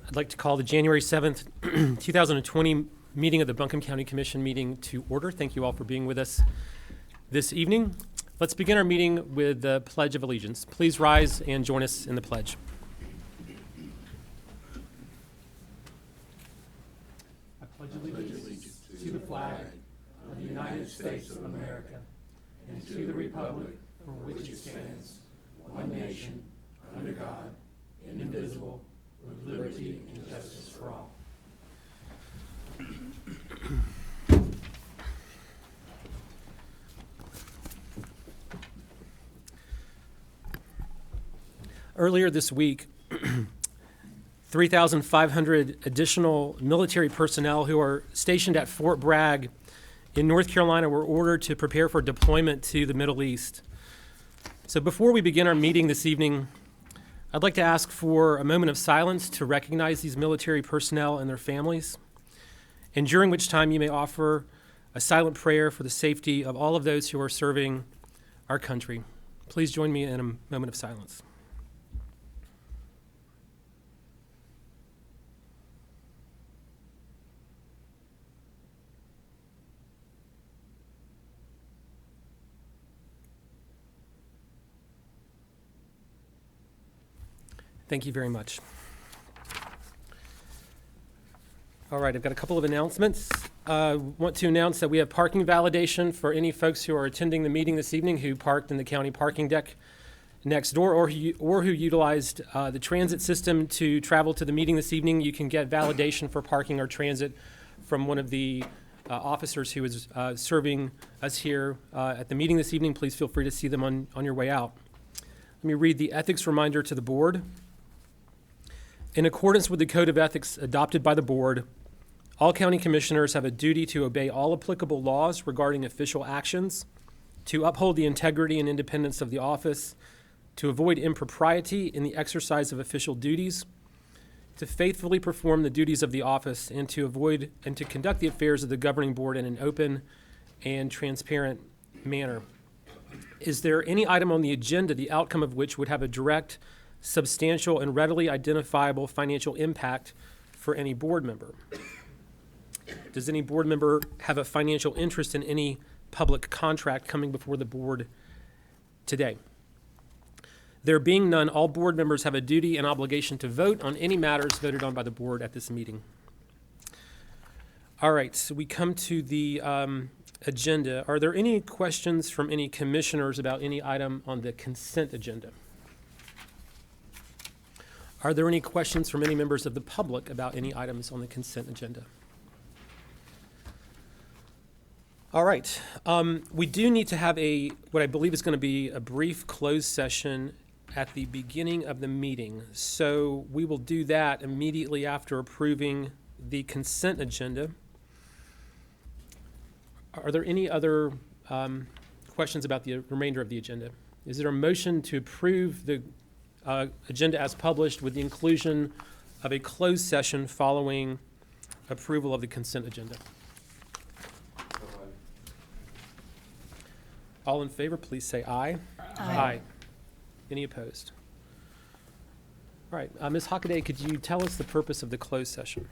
I'd like to call the January 7th, 2020 meeting of the Buncombe County Commission meeting to order. Thank you all for being with us this evening. Let's begin our meeting with the Pledge of Allegiance. Please rise and join us in the pledge. I pledge allegiance to the flag of the United States of America and to the republic for which it stands, one nation, under God, indivisible, with liberty and justice for all. Earlier this week, 3,500 additional military personnel who are stationed at Fort Bragg in North Carolina were ordered to prepare for deployment to the Middle East. So before we begin our meeting this evening, I'd like to ask for a moment of silence to recognize these military personnel and their families, and during which time you may offer a silent prayer for the safety of all of those who are serving our country. Please join me in a moment of silence. Thank you very much. All right, I've got a couple of announcements. I want to announce that we have parking validation for any folks who are attending the meeting this evening who parked in the county parking deck next door or who utilized the transit system to travel to the meeting this evening. You can get validation for parking or transit from one of the officers who is serving us here at the meeting this evening. Please feel free to see them on your way out. Let me read the ethics reminder to the board. In accordance with the Code of Ethics adopted by the board, all county commissioners have a duty to obey all applicable laws regarding official actions, to uphold the integrity and independence of the office, to avoid impropriety in the exercise of official duties, to faithfully perform the duties of the office, and to avoid and to conduct the affairs of the governing board in an open and transparent manner. Is there any item on the agenda, the outcome of which would have a direct, substantial, and readily identifiable financial impact for any board member? Does any board member have a financial interest in any public contract coming before the board today? There being none, all board members have a duty and obligation to vote on any matters voted on by the board at this meeting. All right, so we come to the agenda. Are there any questions from any commissioners about any item on the consent agenda? Are there any questions from any members of the public about any items on the consent agenda? All right. We do need to have what I believe is going to be a brief closed session at the beginning of the meeting. So we will do that immediately after approving the consent agenda. Are there any other questions about the remainder of the agenda? Is there a motion to approve the agenda as published with the inclusion of a closed session following approval of the consent agenda? All in favor, please say aye. Aye. Any opposed? All right, Ms. Hockaday, could you tell us the purpose of the closed session?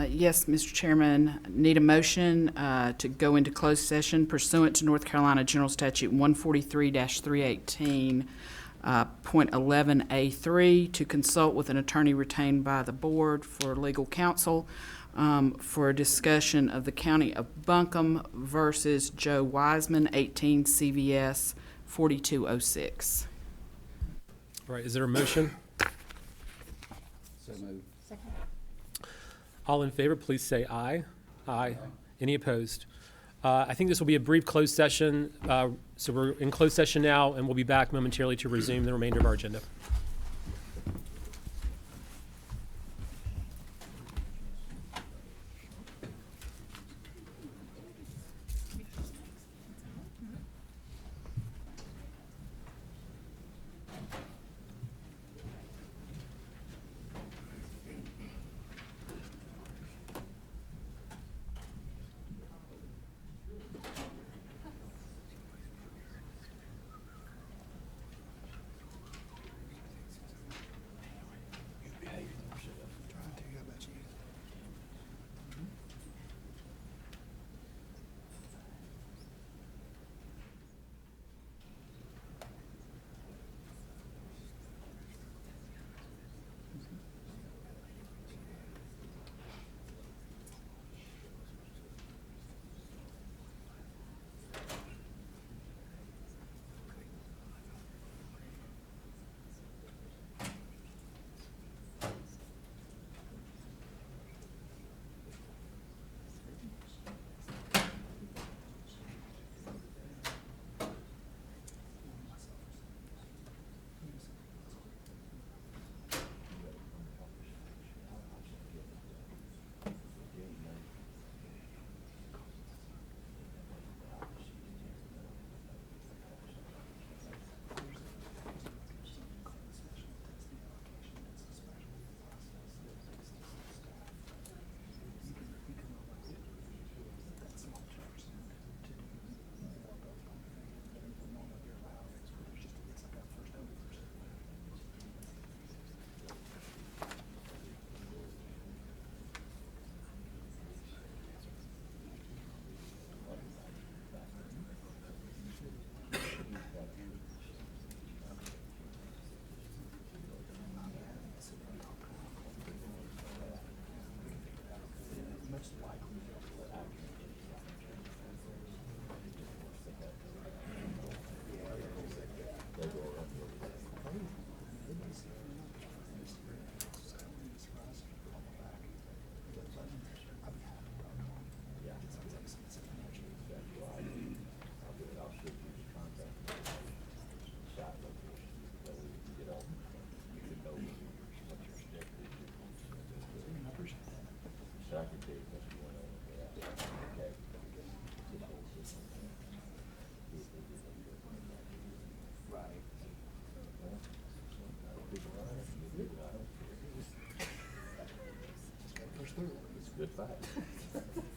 Yes, Mr. Chairman, need a motion to go into closed session pursuant to North Carolina General Statute 143-318. Point 11A3, to consult with an attorney retained by the board for legal counsel for a discussion of the County of Buncombe versus Joe Wiseman, 18 CVS 4206. All right, is there a motion? So moved. Second. All in favor, please say aye. Aye. Any opposed? I think this will be a brief closed session. So we're in closed session now, and we'll be back momentarily to resume the remainder of our agenda.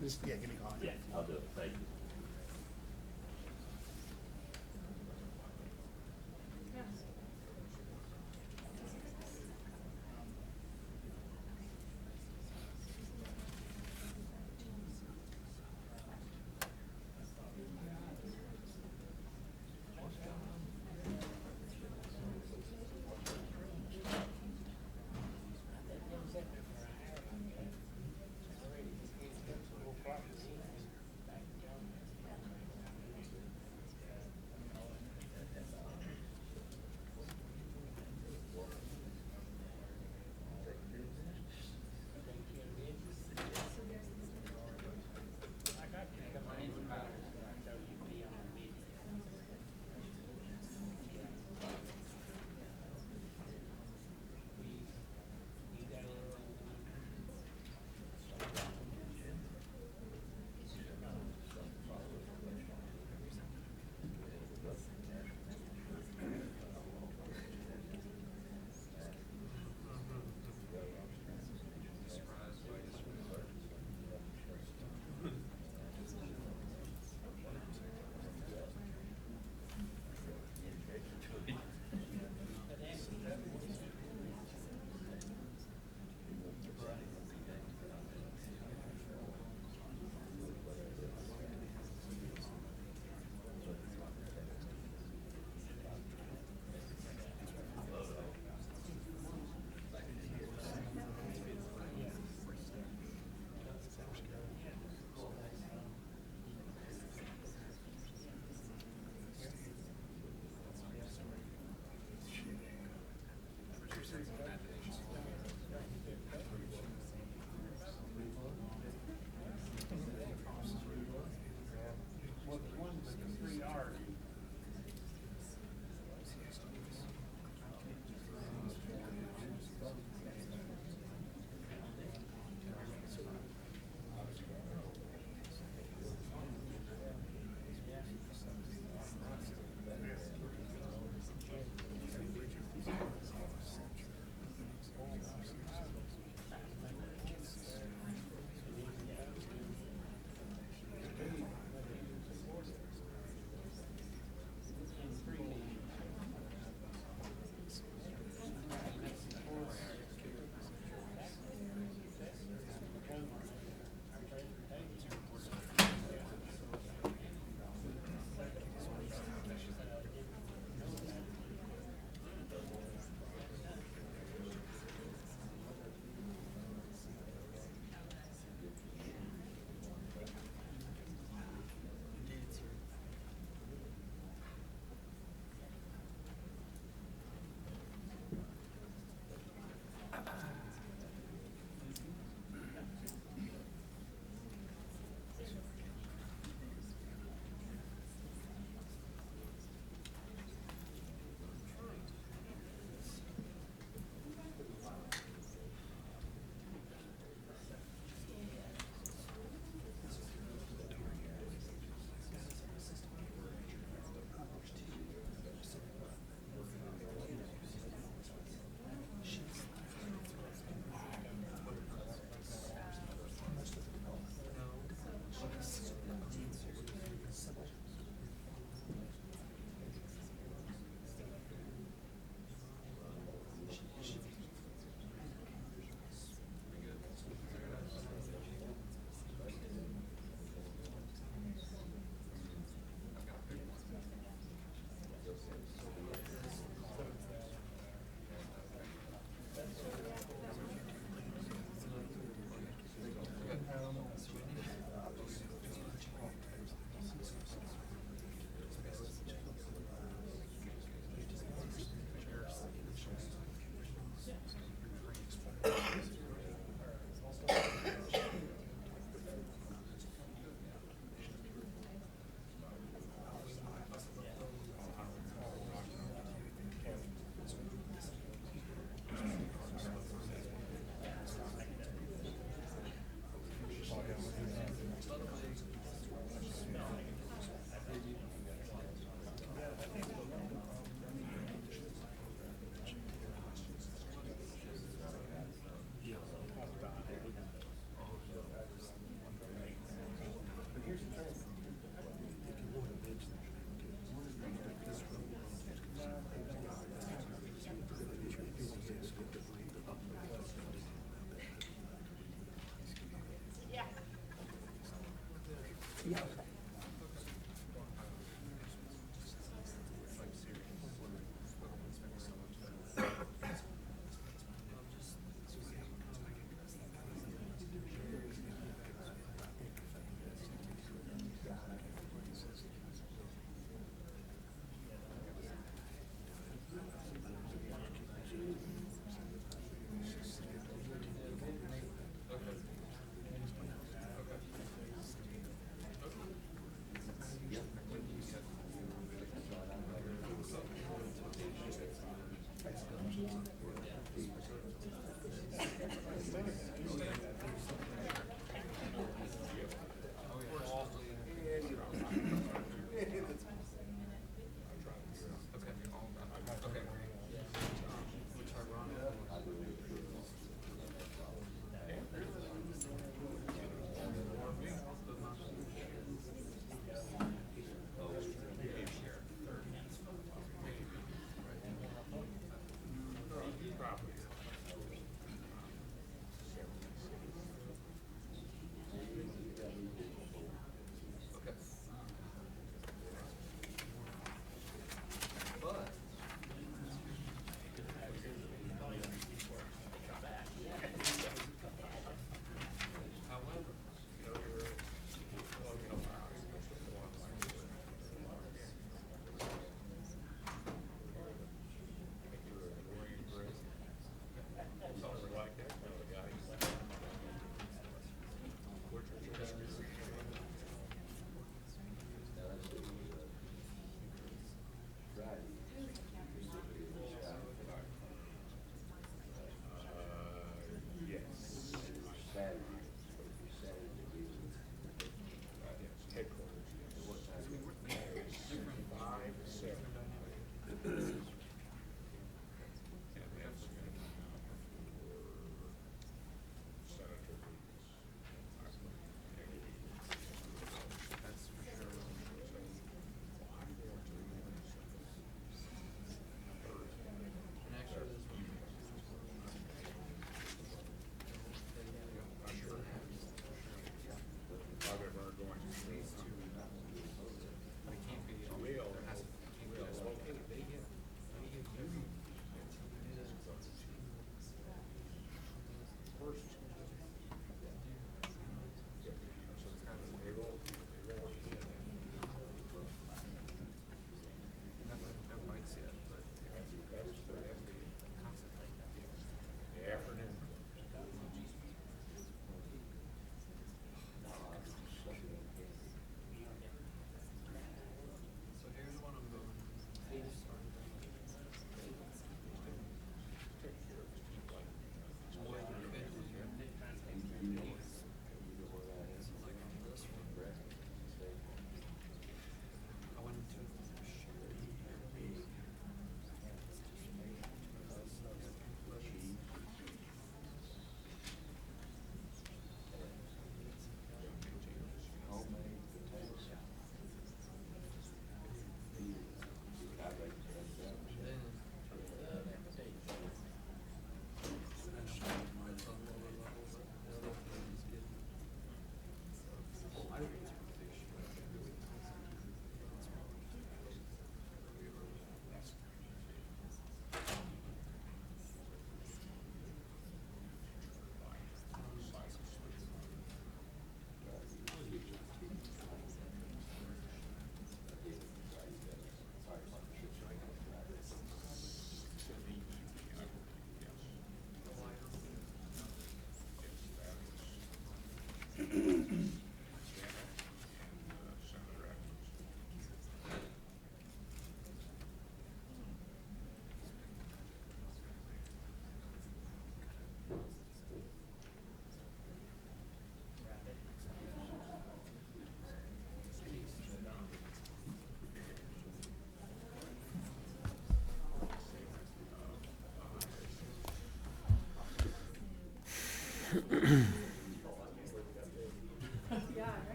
Just, yeah, give me a call. Yeah, I'll do it, thank you.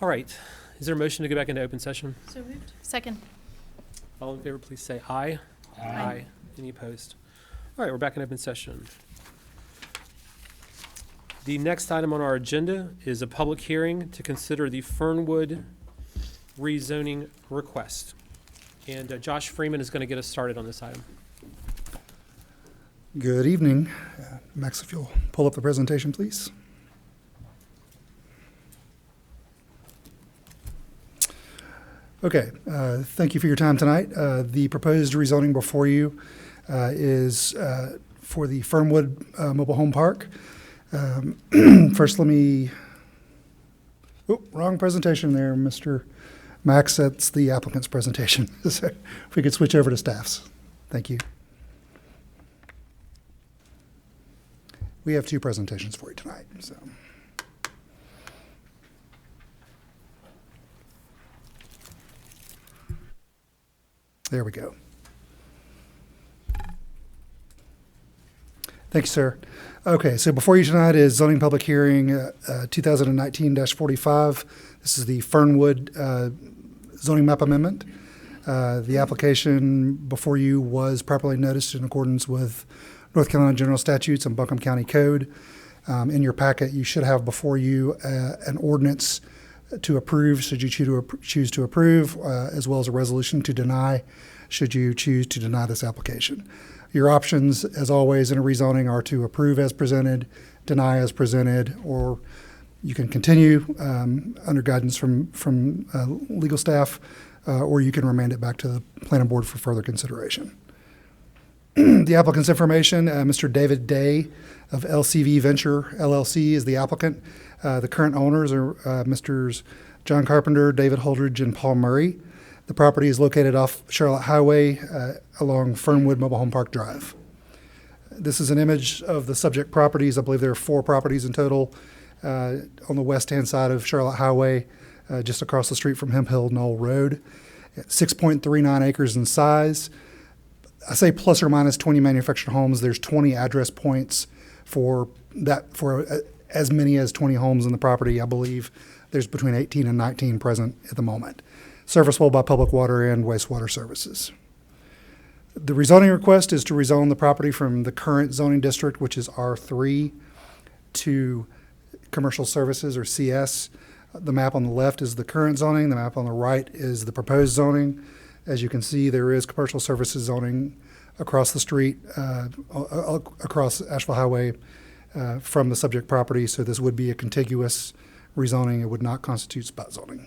All right. Is there a motion to go back into open session? So moved. Second. All in favor, please say aye. Aye. Any opposed? All right, we're back in open session. The next item on our agenda is a public hearing to consider the Fernwood rezoning request. And Josh Freeman is going to get us started on this item. Good evening. Max, if you'll pull up the presentation, please. Okay, thank you for your time tonight. The proposed rezoning before you is for the Fernwood Mobile Home Park. First, let me, wrong presentation there, Mr. Max. That's the applicant's presentation. So if we could switch over to staff's. Thank you. We have two presentations for you tonight, so. There we go. Thank you, sir. Okay, so before you tonight is zoning public hearing 2019-45. This is the Fernwood zoning map amendment. The application before you was properly noticed in accordance with North Carolina General Statutes and Buncombe County Code. In your packet, you should have before you an ordinance to approve, should you choose to approve, as well as a resolution to deny, should you choose to deny this application. Your options, as always, in a rezoning are to approve as presented, deny as presented, or you can continue under guidance from legal staff, or you can remand it back to the planning board for further consideration. The applicant's information, Mr. David Day of LCV Venture LLC is the applicant. The current owners are Mr. John Carpenter, David Holdridge, and Paul Murray. The property is located off Charlotte Highway along Fernwood Mobile Home Park Drive. This is an image of the subject properties. I believe there are 4 properties in total on the west-hand side of Charlotte Highway, just across the street from Hemp Hill Knoll Road. 6.39 acres in size. I say plus or minus 20 manufactured homes. There's 20 address points for as many as 20 homes in the property. I believe there's between 18 and 19 present at the moment. Serviceable by public water and wastewater services. The rezoning request is to rezone the property from the current zoning district, which is R3, to commercial services, or CS. The map on the left is the current zoning. The map on the right is the proposed zoning. As you can see, there is commercial services zoning across the street, across Asheville Highway from the subject property. So this would be a contiguous rezoning. It would not constitute spot zoning.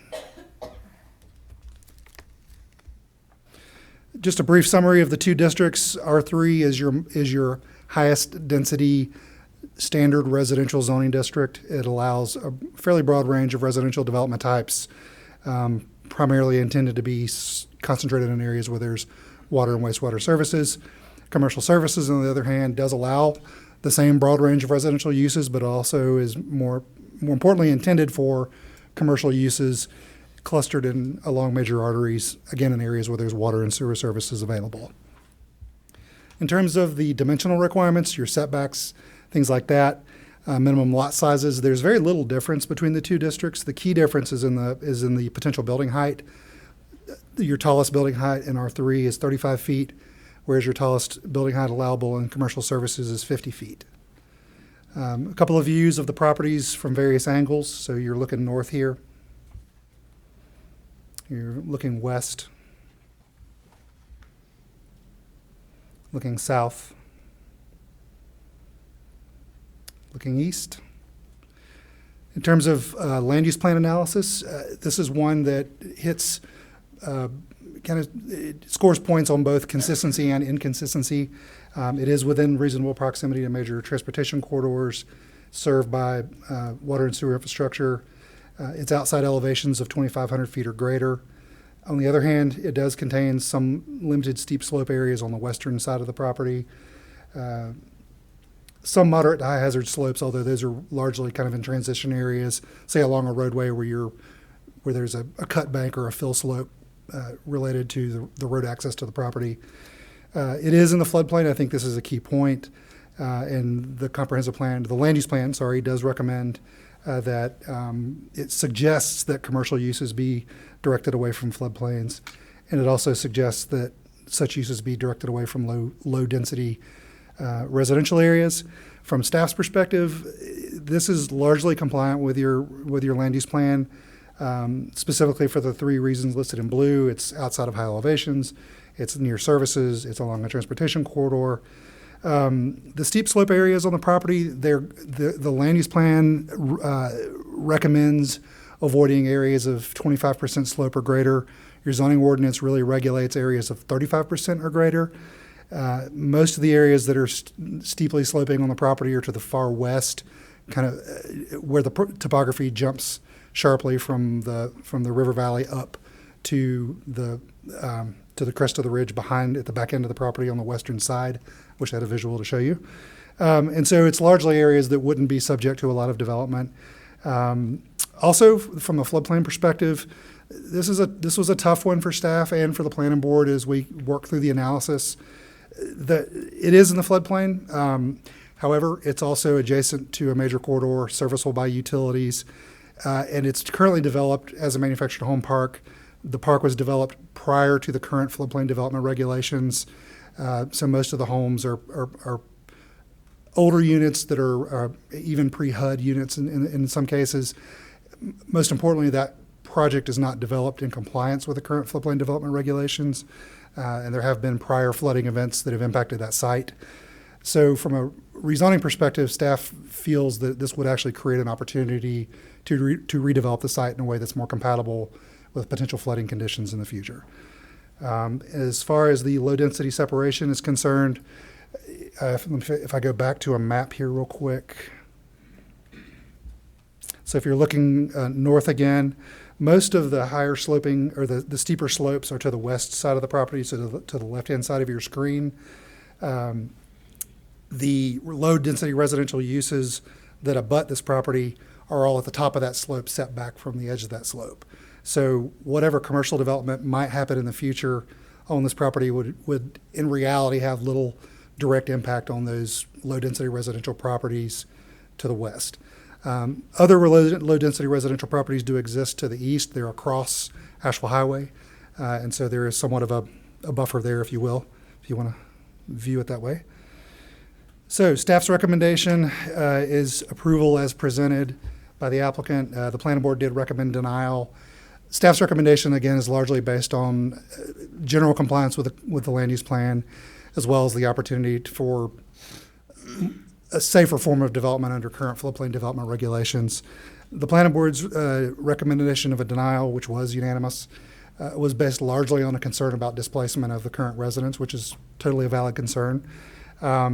Just a brief summary of the two districts. R3 is your highest density standard residential zoning district. It allows a fairly broad range of residential development types, primarily intended to be concentrated in areas where there's water and wastewater services. Commercial services, on the other hand, does allow the same broad range of residential uses, but also is more importantly intended for commercial uses clustered along major arteries, again in areas where there's water and sewer services available. In terms of the dimensional requirements, your setbacks, things like that, minimum lot sizes, there's very little difference between the two districts. The key difference is in the potential building height. Your tallest building height in R3 is 35 feet, whereas your tallest building height allowable in commercial services is 50 feet. A couple of views of the properties from various angles. So you're looking north here. You're looking west, looking south, looking east. In terms of land use plan analysis, this is one that hits it scores points on both consistency and inconsistency. It is within reasonable proximity to major transportation corridors served by water and sewer infrastructure. It's outside elevations of 2,500 feet or greater. On the other hand, it does contain some limited steep slope areas on the western side of the property. Some moderate to high hazard slopes, although those are largely kind of in transition areas, say along a roadway where there's a cut bank or a fill slope related to the road access to the property. It is in the floodplain. I think this is a key point. And the comprehensive plan, the land use plan, does recommend that it suggests that commercial uses be directed away from floodplains, and it also suggests that such uses be directed away from low-density residential areas. From staff's perspective, this is largely compliant with your land use plan, specifically for the 3 reasons listed in blue. It's outside of high elevations, it's near services, it's along a transportation corridor. The steep slope areas on the property, the land use plan recommends avoiding areas of 25% slope or greater. Your zoning ordinance really regulates areas of 35% or greater. Most of the areas that are steeply sloping on the property are to the far west, kind of where the topography jumps sharply from the river valley up to the crest of the ridge behind at the back end of the property on the western side. Wish I had a visual to show you. And so it's largely areas that wouldn't be subject to a lot of development. Also, from a floodplain perspective, this was a tough one for staff and for the planning board as we work through the analysis. It is in the floodplain. However, it's also adjacent to a major corridor serviceable by utilities, and it's currently developed as a manufactured home park. The park was developed prior to the current floodplain development regulations, so most of the homes are older units that are even pre-HUD units in some cases. Most importantly, that project is not developed in compliance with the current floodplain development regulations, and there have been prior flooding events that have impacted that site. So from a rezoning perspective, staff feels that this would actually create an opportunity to redevelop the site in a way that's more compatible with potential flooding conditions in the future. As far as the low-density separation is concerned, if I go back to a map here real quick. So if you're looking north again, most of the higher sloping or the steeper slopes are to the west side of the property, so to the left-hand side of your screen. The low-density residential uses that abut this property are all at the top of that slope, set back from the edge of that slope. So whatever commercial development might happen in the future on this property would in reality have little direct impact on those low-density residential properties to the west. Other low-density residential properties do exist to the east. They're across Asheville Highway, and so there is somewhat of a buffer there, if you will, if you want to view it that way. So staff's recommendation is approval as presented by the applicant. The planning board did recommend denial. Staff's recommendation, again, is largely based on general compliance with the land use plan, as well as the opportunity for a safer form of development under current floodplain development regulations. The planning board's recommendation of a denial, which was unanimous, was based largely on a concern about displacement of the current residents, which is totally a valid concern. I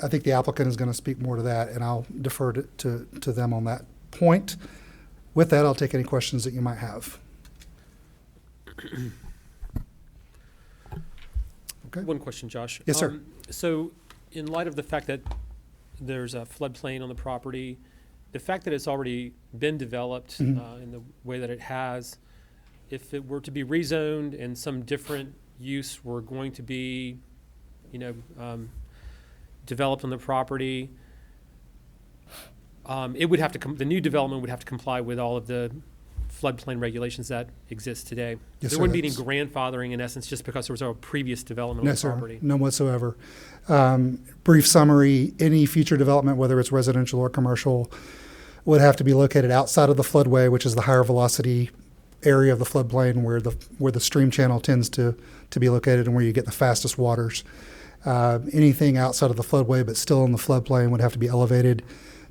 think the applicant is going to speak more to that, and I'll defer to them on that point. With that, I'll take any questions that you might have. Okay. One question, Josh. Yes, sir. So in light of the fact that there's a floodplain on the property, the fact that it's already been developed in the way that it has, if it were to be rezoned and some different use were going to be, developed on the property, it would have to the new development would have to comply with all of the floodplain regulations that exist today. Yes, there sir, wouldn't be any grandfathering in essence just because there was a previous development No, on the sir, property. none whatsoever. Brief summary, any future development, whether it's residential or commercial, would have to be located outside of the floodway, which is the higher velocity area of the floodplain where the stream channel tends to be located and where you get the fastest waters. Anything outside of the floodway but still in the floodplain would have to be elevated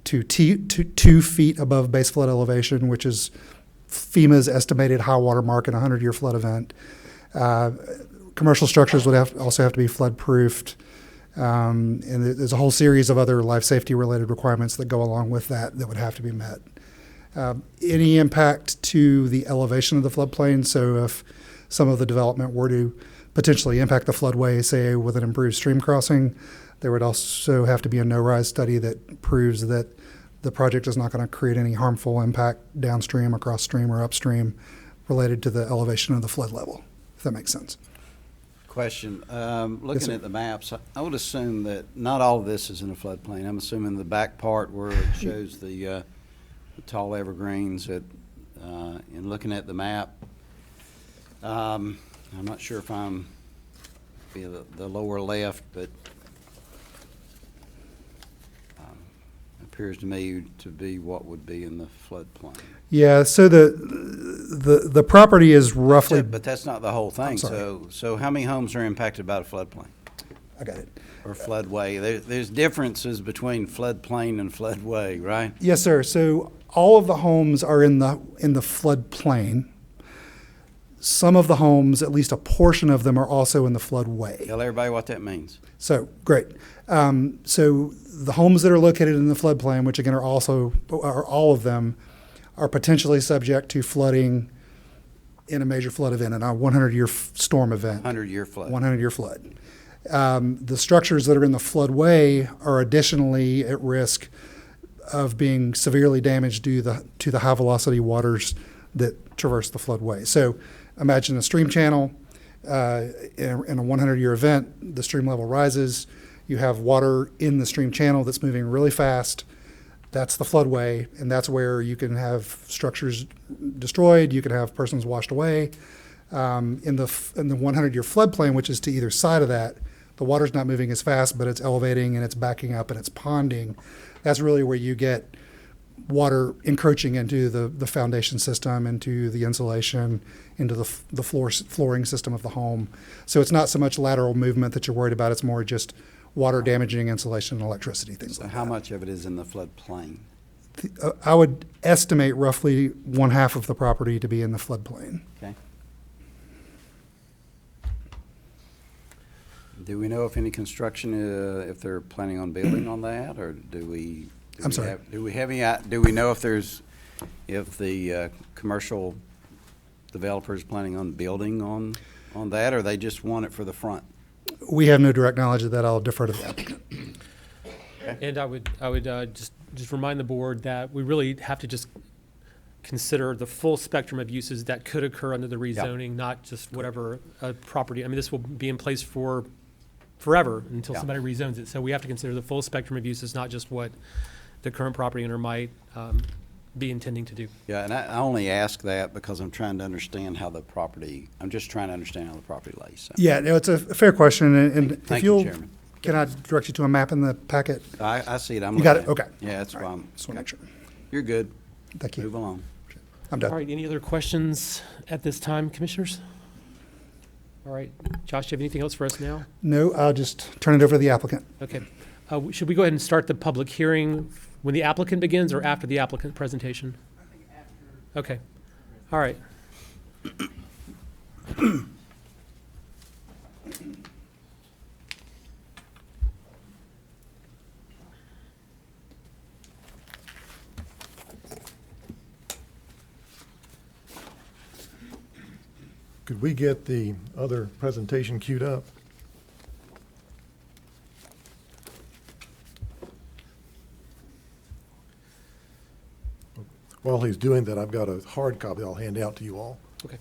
to 2 feet above base flood elevation, which is FEMA's estimated high water mark in a 100-year flood event. Commercial structures would also have to be flood proofed. And there's a whole series of other life safety related requirements that go along with that would have to be met. Any impact to the elevation of the floodplain, so if some of the development were to potentially impact the floodway, say with an improved stream crossing, there would also have to be a no-rise study that proves that the project is not going to create any harmful impact downstream, across stream, or upstream related to the elevation of the flood level, if that makes sense. Question. Looking Yes, sir. at the maps, I would assume that not all of this is in a floodplain. I'm assuming the back part where it shows the tall evergreens that, in looking at the map, I'm not sure if I'm be the lower left, but appears to me to be what would be in the floodplain. Yeah, so the property is roughly, But that's not the whole thing. sorry. So how many homes are impacted by the floodplain I got it. or floodway? There's differences between floodplain and floodway, right? Yes, sir. So all of the homes are in the floodplain. Some of the homes, at least a portion of them, are also in the floodway. Tell everybody what that means. So, great. So the homes that are located in the floodplain, which again are all of them, are potentially subject to flooding in a major flood event, in a 100-year storm event. 100-year flood. 100-year flood. The structures that are in the floodway are additionally at risk of being severely damaged due to the high-velocity waters that traverse the floodway. So imagine a stream channel. In a 100-year event, the stream level rises. You have water in the stream channel that's moving really fast. That's the floodway, and that's where you can have structures destroyed. You can have persons washed away. In the 100-year floodplain, which is to either side of that, the water's not moving as fast, but it's elevating and it's backing up and it's ponding. That's really where you get water encroaching into the foundation system, into the insulation, into the flooring system of the home. So it's not so much lateral movement that you're worried about. It's more just water damaging insulation and electricity, things So like how that. much of it is in the floodplain? I would estimate roughly 1/2 of the property to be in the floodplain. Okay. Do we know if any construction, if they're planning on building on that, or do we? I'm sorry? Do we know if the commercial developer is planning on building on that, or they just want it for the front? We have no direct knowledge of that. I'll defer to the applicant. And I would just remind the board that we really have to just consider the full spectrum of uses that could occur under the rezoning, not just whatever property. I mean, this will be in place for forever until Yeah. somebody rezones it. So we have to consider the full spectrum of uses, not just what the current property owner might be intending to do. Yeah, and I only ask that because I'm just trying to understand how the property lays. So. Yeah, no, it's a fair question, and if Thank you, you'll, Chairman. can I direct you to a map in the packet? I see it. I'm You got looking it? at Okay. Yeah, that's All why right. I'm. Just want to make sure. You're good. Thank Move you. along. I'm All done. right, any other questions at this time, commissioners? All right, Josh, do you have anything else for us now? No, I'll just turn it over to the applicant. Okay. Should we go ahead and start the public hearing when the applicant begins or after the applicant presentation? I think after. Okay. All right. Could we get the other presentation queued up? While he's doing that, I've got a hard copy I'll hand out to you all. Okay.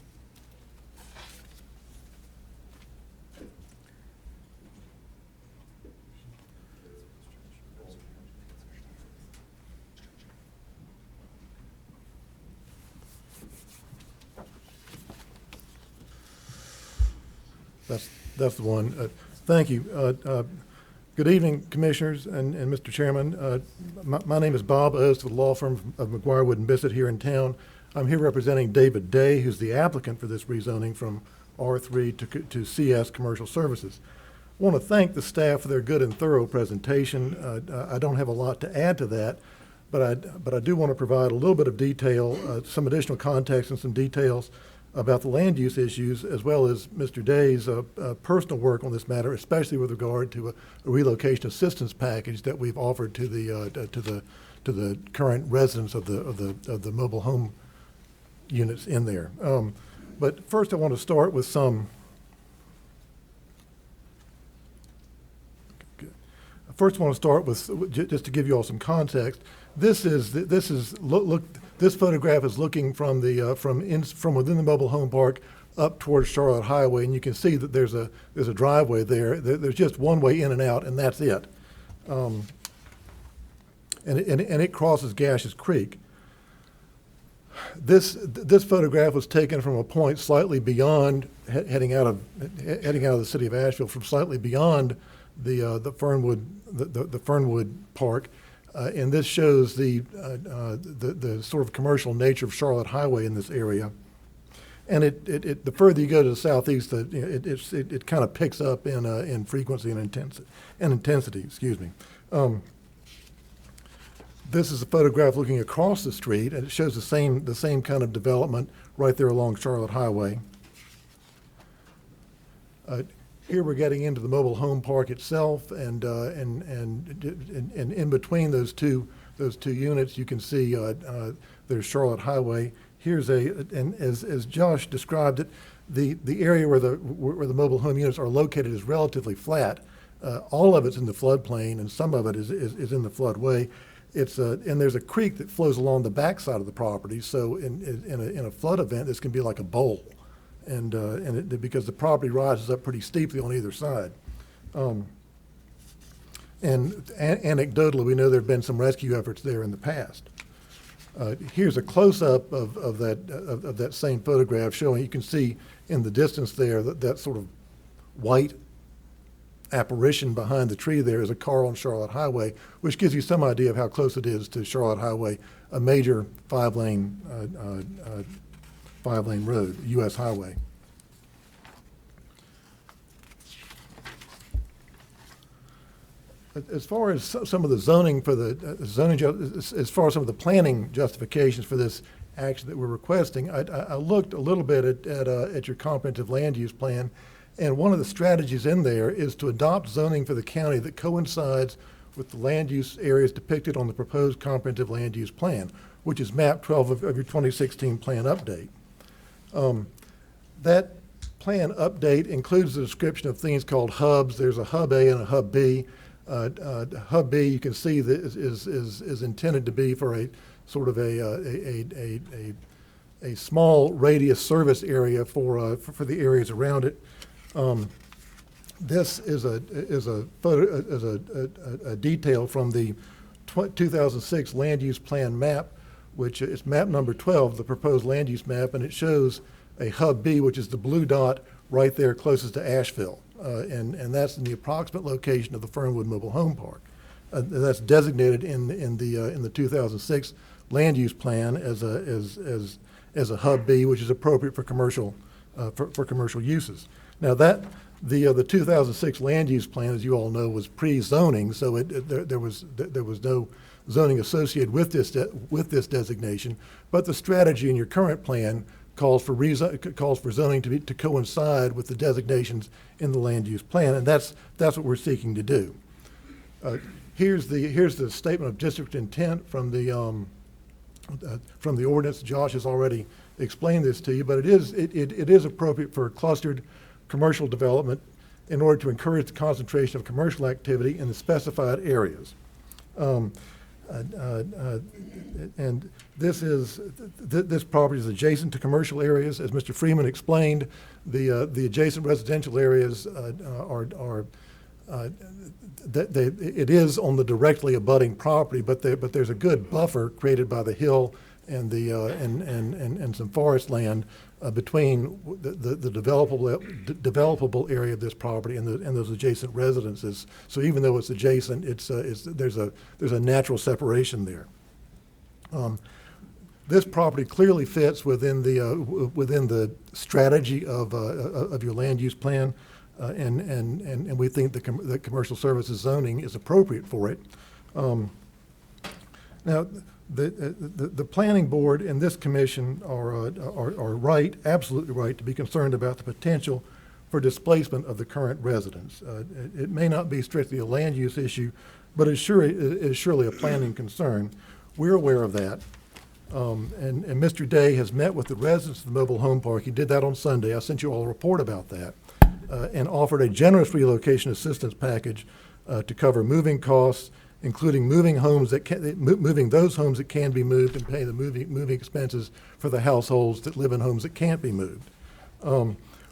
That's the one. Thank you. Good evening, Commissioners and Mr. Chairman. My name is Bob Ost with the law firm of McGuire Wood and Bissett here in town. I'm here representing David Day, who's the applicant for this rezoning from R3 to CS Commercial Services. I want to thank the staff for their good and thorough presentation. I don't have a lot to add to that, but I do want to provide a little bit of detail, some additional context and some details about the land use issues, as well as Mr. Day's personal work on this matter, especially with regard to a relocation assistance package that we've offered to the current residents of the mobile home units in there. But first, I want to start with some. First, I want to start with just to give you all some context. This photograph is looking from within the mobile home park up towards Charlotte Highway, and you can see that there's a driveway there. There's just one way in and out, and that's it. And it crosses Gashes Creek. This photograph was taken from a point slightly beyond, heading out of the city of Asheville, from slightly beyond the Fernwood Park. And this shows the sort of commercial nature of Charlotte Highway in this area. And the further you go to the southeast, it kind of picks up in frequency and intensity. Excuse me. This is a photograph looking across the street, and it shows the same kind of development right there along Charlotte Highway. Here we're getting into the mobile home park itself, and in between those two units, you can see there's Charlotte Highway. Here's and as Josh described it, the area where the mobile home units are located is relatively flat. All of it's in the floodplain, and some of it is in the floodway. And there's a creek that flows along the backside of the property. So in a flood event, this can be like a bowl, because the property rises up pretty steeply on either side. And anecdotally, we know there have been some rescue efforts there in the past. Here's a close-up of that same photograph showing, you can see in the distance there that sort of white apparition behind the tree there is a car on Charlotte Highway, which gives you some idea of how close it is to Charlotte Highway, a major five-lane road, U.S. highway. As far as some of the zoning for as far as some of the planning justifications for this action that we're requesting, I looked a little bit at your comprehensive land use plan, and one of the strategies in there is to adopt zoning for the county that coincides with the land use areas depicted on the proposed comprehensive land use plan, which is map 12 of your 2016 plan update. That plan update includes a description of things called hubs. There's a hub A and a hub B. Hub B, you can see that is intended to be for a sort of a small radius service area for the areas around it. This is a detail from the 2006 land use plan map, which is map number 12, the proposed land use map, and it shows a hub B, which is the blue dot right there closest to Asheville. And that's in the approximate location of the Fernwood Mobile Home Park. That's designated in the 2006 land use plan as a hub B, which is appropriate for commercial uses. Now the 2006 land use plan, as you all know, was pre-zoning, so there was no zoning associated with this designation. But the strategy in your current plan calls for zoning to coincide with the designations in the land use plan, and that's what we're seeking to do. Here's the statement of district intent from the ordinance. Josh has already explained this to you, but it is appropriate for clustered commercial development in order to encourage the concentration of commercial activity in the specified areas. And this property is adjacent to commercial areas. As Mr. Freeman explained, the adjacent residential areas it is on the directly abutting property, but there's a good buffer created by the hill and and some forest land between the developable area of this property and those adjacent residences. So even though it's adjacent, there's a natural separation there. This property clearly fits within the strategy of your land use plan, and we think the commercial services zoning is appropriate for it. Now, the planning board and this commission are right, absolutely right, to be concerned about the potential for displacement of the current residents. It may not be strictly a land use issue, but it is surely a planning concern. We're aware of that. And Mr. Day has met with the residents of the mobile home park. He did that on Sunday. I sent you all a report about that, and offered a generous relocation assistance package to cover moving costs, including moving those homes that can be moved and pay the moving expenses for the households that live in homes that can't be moved.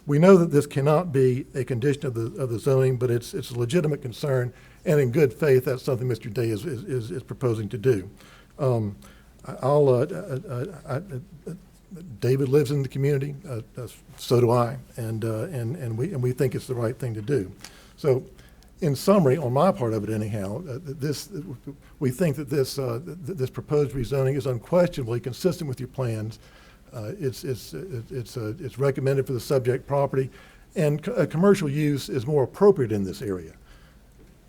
We know that this cannot be a condition of the zoning, but it's a legitimate concern, and in good faith, that's something Mr. Day is proposing to do. David lives in the community, so do I, and we think it's the right thing to do. So, in summary, on my part of it anyhow, we think that this proposed rezoning is unquestionably consistent with your plans. It's recommended for the subject property, and commercial use is more appropriate in this area.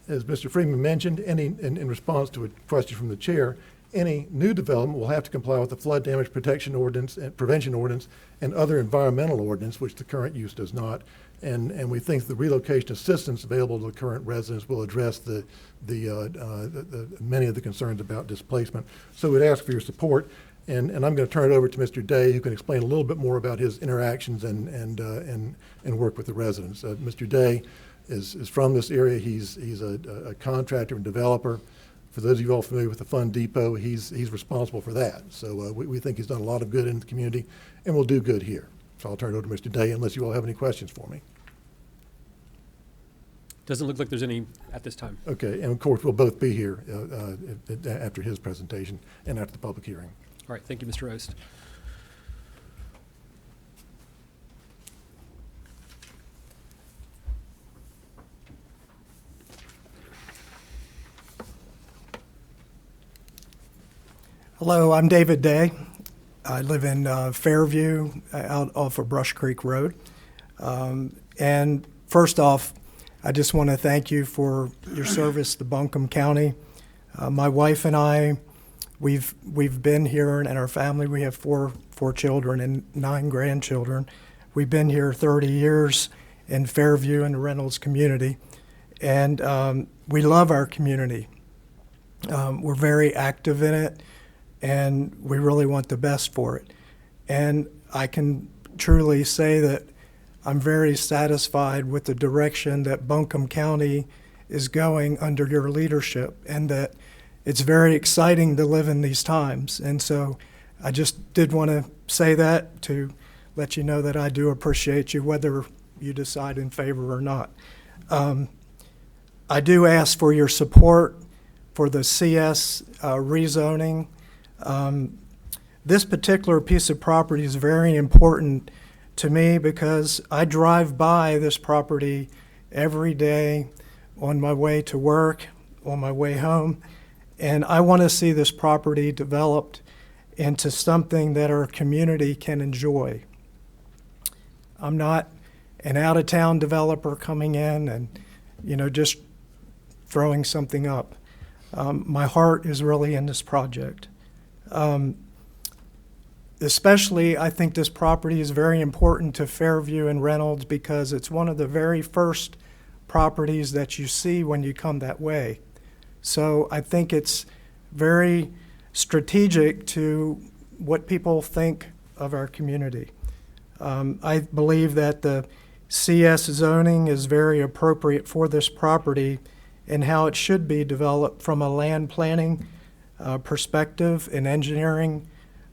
As Mr. Freeman mentioned, in response to a question from the chair, any new development will have to comply with the flood damage protection ordinance and prevention ordinance and other environmental ordinance, which the current use does not. And we think the relocation assistance available to the current residents will address the many of the concerns about displacement. So we'd ask for your support. And I'm going to turn it over to Mr. Day, who can explain a little bit more about his interactions and work with the residents. Mr. Day is from this area. He's a contractor and developer. For those of you all familiar with the Fund Depot, he's responsible for that. So we think he's done a lot of good in the community and will do good here. So I'll turn it over to Mr. Day unless you all have any questions for me. Doesn't look like there's any at this time. Okay, and of course, we'll both be here after his presentation and after the public hearing. All right, thank you, Mr. Ost. Hello, I'm David Day. I live in Fairview, out off of Brush Creek Road. And first off, I just want to thank you for your service to Buncombe County. My wife and I, we've been here, and our family, we have four children and 9 grandchildren. We've been here 30 years in Fairview and the Reynolds community, and we love our community. We're very active in it, and we really want the best for it. And I can truly say that I'm very satisfied with the direction that Buncombe County is going under your leadership, and that it's very exciting to live in these times. And so I just did want to say that to let you know that I do appreciate you, whether you decide in favor or not. I do ask for your support for the CS rezoning. This particular piece of property is very important to me because I drive by this property every day on my way to work, on my way home, and I want to see this property developed into something that our community can enjoy. I'm not an out-of-town developer coming in and, just throwing something up. My heart is really in this project. Especially, I think this property is very important to Fairview and Reynolds because it's one of the very first properties that you see when you come that way. So I think it's very strategic to what people think of our community. I believe that the CS zoning is very appropriate for this property and how it should be developed from a land planning perspective and engineering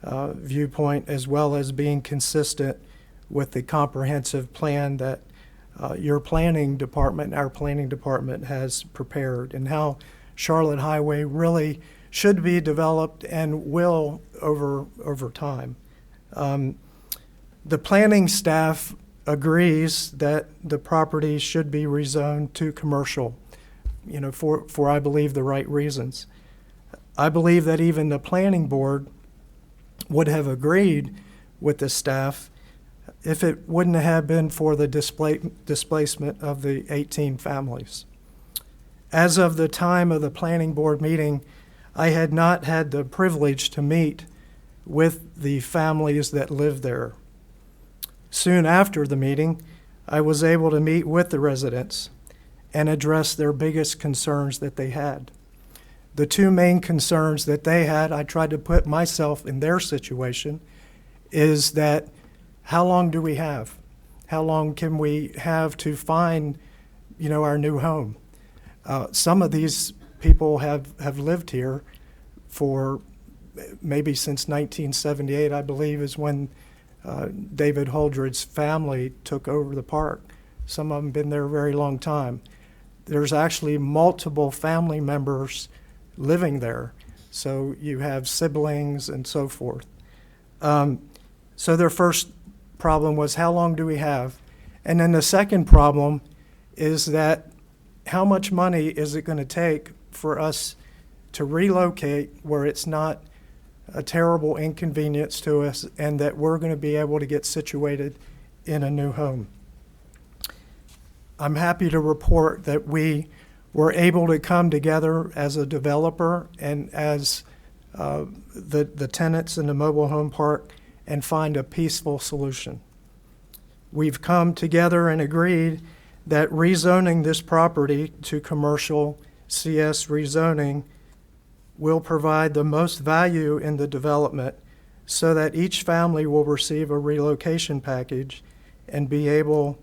viewpoint, as well as being consistent with the comprehensive plan that your planning department, our planning department, has prepared, and how Charlotte Highway really should be developed and will over time. The planning staff agrees that the property should be rezoned to commercial, for I believe the right reasons. I believe that even the planning board would have agreed with the staff if it wouldn't have been for the displacement of the 18 families. As of the time of the planning board meeting, I had not had the privilege to meet with the families that live there. Soon after the meeting, I was able to meet with the residents and address their biggest concerns that they had. The 2 main concerns that they had, I tried to put myself in their situation, is that how long do we have? How long can we have to find, our new home? Some of these people have lived here for maybe since 1978, I believe, is when David Holdred's family took over the park. Some of them been there a very long time. There's actually multiple family members living there. So you have siblings and so forth. So their first problem was, how long do we have? And then the second problem is that how much money is it going to take for us to relocate where it's not a terrible inconvenience to us and that we're going to be able to get situated in a new home? I'm happy to report that we were able to come together as a developer and as the tenants in the mobile home park and find a peaceful solution. We've come together and agreed that rezoning this property to commercial CS rezoning will provide the most value in the development so that each family will receive a relocation package and be able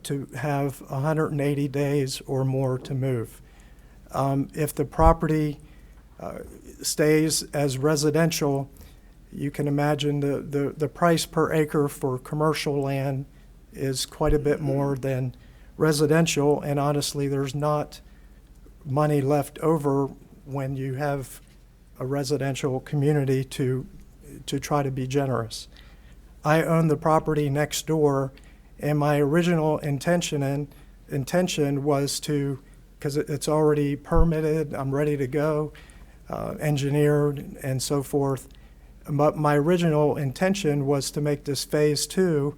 to have 180 days or more to move. If the property stays as residential, you can imagine the price per acre for commercial land is quite a bit more than residential, and honestly, there's not money left over when you have a residential community to try to be generous. I own the property next door, and my original intention was to, because it's already permitted, I'm ready to go, engineered and so forth. But my original intention was to make this phase 2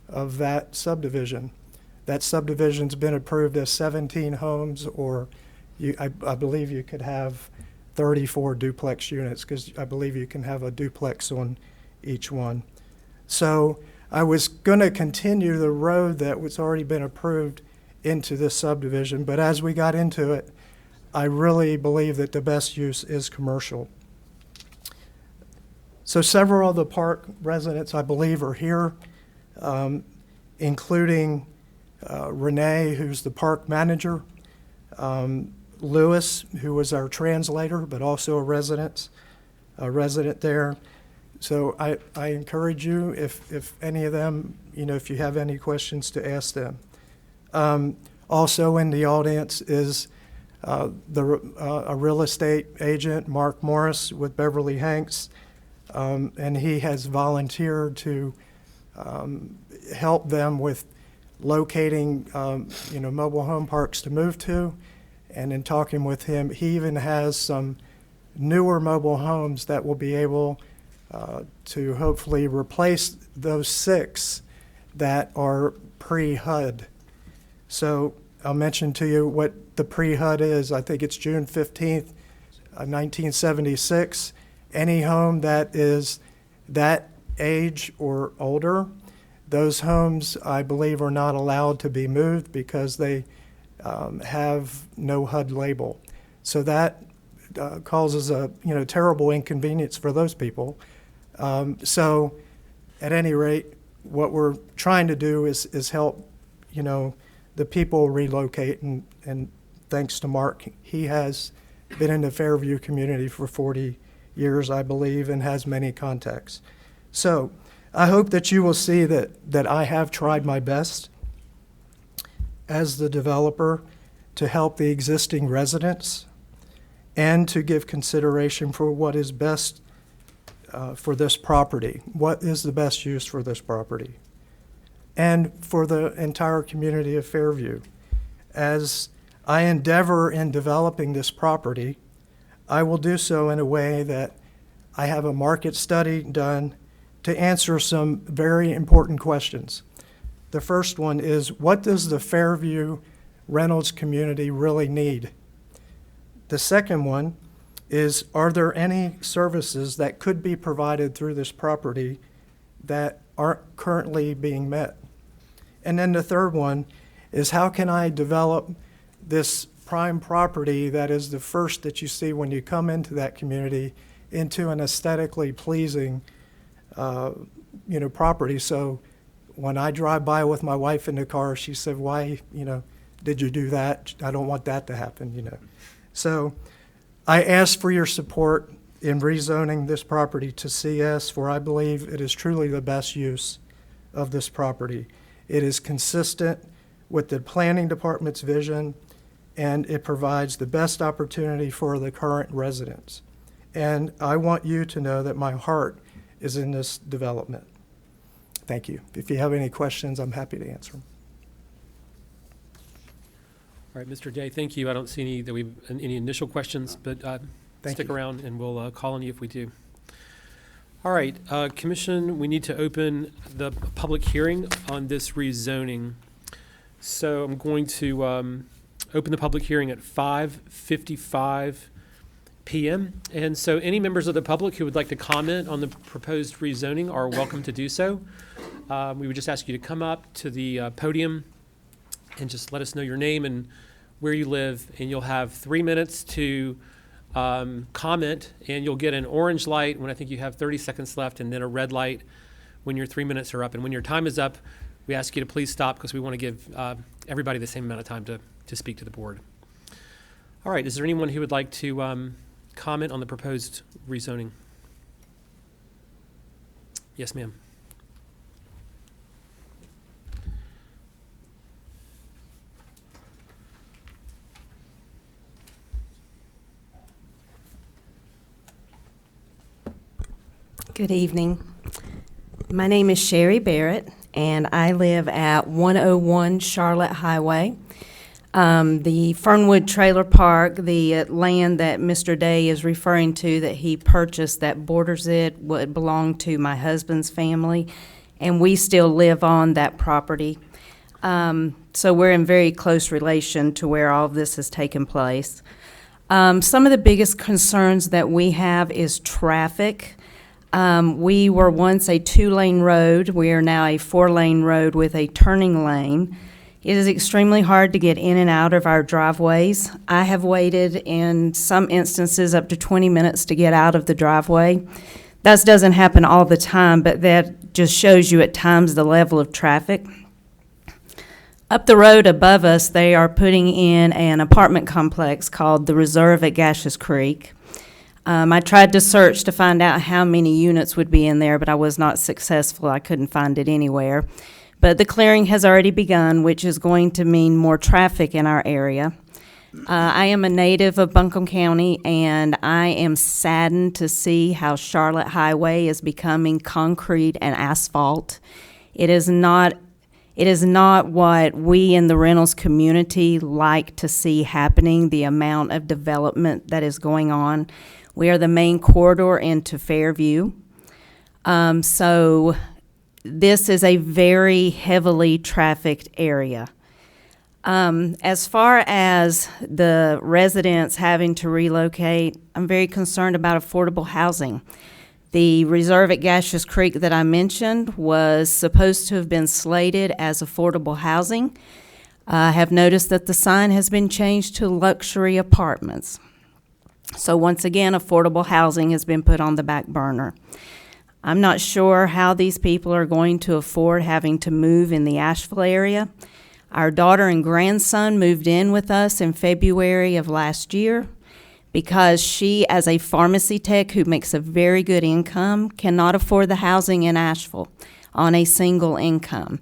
of that subdivision. That subdivision's been approved as 17 homes, or I believe you could have 34 duplex units, because I believe you can have a duplex on each one. So I was going to continue the road that was already been approved into this subdivision, but as we got into it, I really believe that the best use is commercial. So several of the park residents, I believe, are here, including Renee, who's the park manager, Lewis, who was our translator, but also a resident there. So I encourage you, if any of them, if you have any questions, to ask them. Also in the audience is a real estate agent, Mark Morris with Beverly Hanks, and he has volunteered to help them with locating, mobile home parks to move to. And in talking with him, he even has some newer mobile homes that will be able to hopefully replace those 6 that are pre-HUD. So I'll mention to you what the pre-HUD is. I think it's June 15th, 1976. Any home that is that age or older, those homes, I believe, are not allowed to be moved because they have no HUD label. So that causes a terrible inconvenience for those people. So at any rate, what we're trying to do is help the people relocate, and thanks to Mark, he has been in the Fairview community for 40 years, I believe, and has many contacts. So I hope that you will see that I have tried my best as the developer to help the existing residents and to give consideration for what is best for this property. What is the best use for this property? And for the entire community of Fairview. As I endeavor in developing this property, I will do so in a way that I have a market study done to answer some very important questions. The first one is, what does the Fairview Reynolds community really need? The second one is, are there any services that could be provided through this property that aren't currently being met? And then the third one is, how can I develop this prime property that is the first that you see when you come into that community into an aesthetically pleasing property? So when I drive by with my wife in the car, she said, why, did you do that? I don't want that to happen, So I ask for your support in rezoning this property to CS, for I believe it is truly the best use of this property. It is consistent with the planning department's vision, and it provides the best opportunity for the current residents. and I want you to know that my heart is in this development. Thank you. If you have any questions, I'm happy to answer them. All right, Mr. Day, thank you. I don't see any initial questions, but Thank stick you. around and we'll call on you if we do. All right, Commission, we need to open the public hearing on this rezoning. So I'm going to open the public hearing at 5:55 p.m. And so any members of the public who would like to comment on the proposed rezoning are welcome to do so. We would just ask you to come up to the podium and just let us know your name and where you live, and you'll have 3 minutes to comment, and you'll get an orange light when I think you have 30 seconds left, and then a red light when your 3 minutes are up. And when your time is up, we ask you to please stop because we want to give everybody the same amount of time to speak to the board. All right, is there anyone who would like to comment on the proposed rezoning? Yes, ma'am. Good evening. My name is Sherry Barrett, and I live at 101 Charlotte Highway. The Fernwood Trailer Park, the land that Mr. Day is referring to that he purchased that borders it, would belong to my husband's family, and we still live on that property. So we're in very close relation to where all of this has taken place. Some of the biggest concerns that we have is traffic. We were once a 2-lane road. We are now a 4-lane road with a turning lane. It is extremely hard to get in and out of our driveways. I have waited in some instances up to 20 minutes to get out of the driveway. That doesn't happen all the time, but that just shows you at times the level of traffic. Up the road above us, they are putting in an apartment complex called the Reserve at Gashes Creek. I tried to search to find out how many units would be in there, but I was not successful. I couldn't find it anywhere. But the clearing has already begun, which is going to mean more traffic in our area. I am a native of Buncombe County, and I am saddened to see how Charlotte Highway is becoming concrete and asphalt. It is not what we in the Reynolds community like to see happening, the amount of development that is going on. We are the main corridor into Fairview. So this is a very heavily trafficked area. As far as the residents having to relocate, I'm very concerned about affordable housing. The Reserve at Gashes Creek that I mentioned was supposed to have been slated as affordable housing. I have noticed that the sign has been changed to luxury apartments. So once again, affordable housing has been put on the back burner. I'm not sure how these people are going to afford having to move in the Asheville area. Our daughter and grandson moved in with us in February of last year because she, as a pharmacy tech who makes a very good income, cannot afford the housing in Asheville on a single income.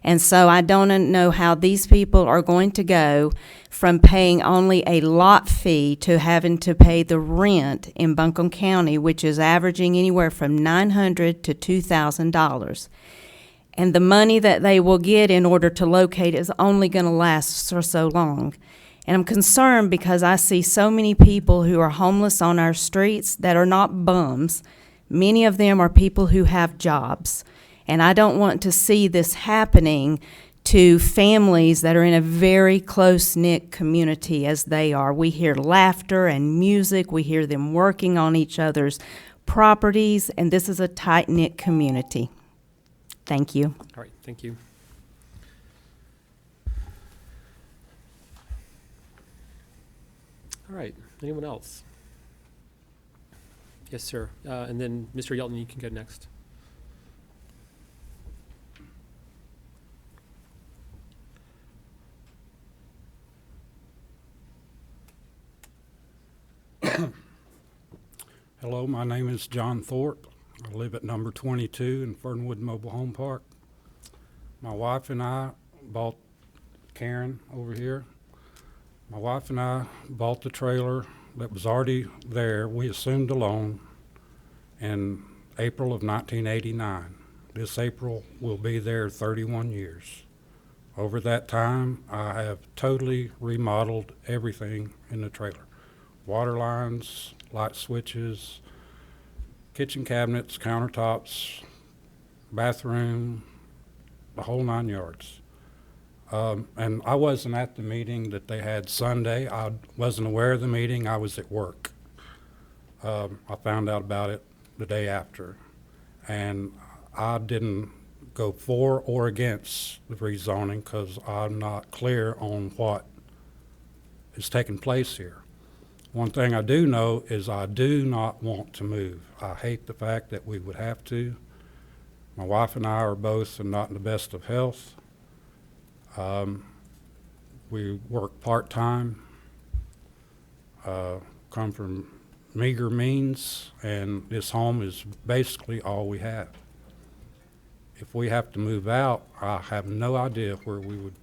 And so I don't know how these people are going to go from paying only a lot fee to having to pay the rent in Buncombe County, which is averaging anywhere from $900 to $2,000. And the money that they will get in order to locate is only going to last for so long. And I'm concerned because I see so many people who are homeless on our streets that are not bums. Many of them are people who have jobs. And I don't want to see this happening to families that are in a very close-knit community as they are. We hear laughter and music. We hear them working on each other's properties, and this is a tight-knit community. Thank you. All right, thank you. All right, anyone else? Yes, sir. And then Mr. Yelton, you can go next. Hello, my name is John Thorpe. I live at number 22 in Fernwood Mobile Home Park. My wife and I bought, Karen over here, my wife and I bought the trailer that was already there. We assumed a loan in April of 1989. This April will be there 31 years. Over that time, I have totally remodeled everything in the trailer. Water lines, light switches, kitchen cabinets, countertops, bathroom, the whole 9 yards. And I wasn't at the meeting that they had Sunday. I wasn't aware of the meeting. I was at work. I found out about it the day after. And I didn't go for or against the rezoning because I'm not clear on what is taking place here. One thing I do know is I do not want to move. I hate the fact that we would have to. My wife and I are both not in the best of health. We work part-time, come from meager means, and this home is basically all we have. If we have to move out, I have no idea where we would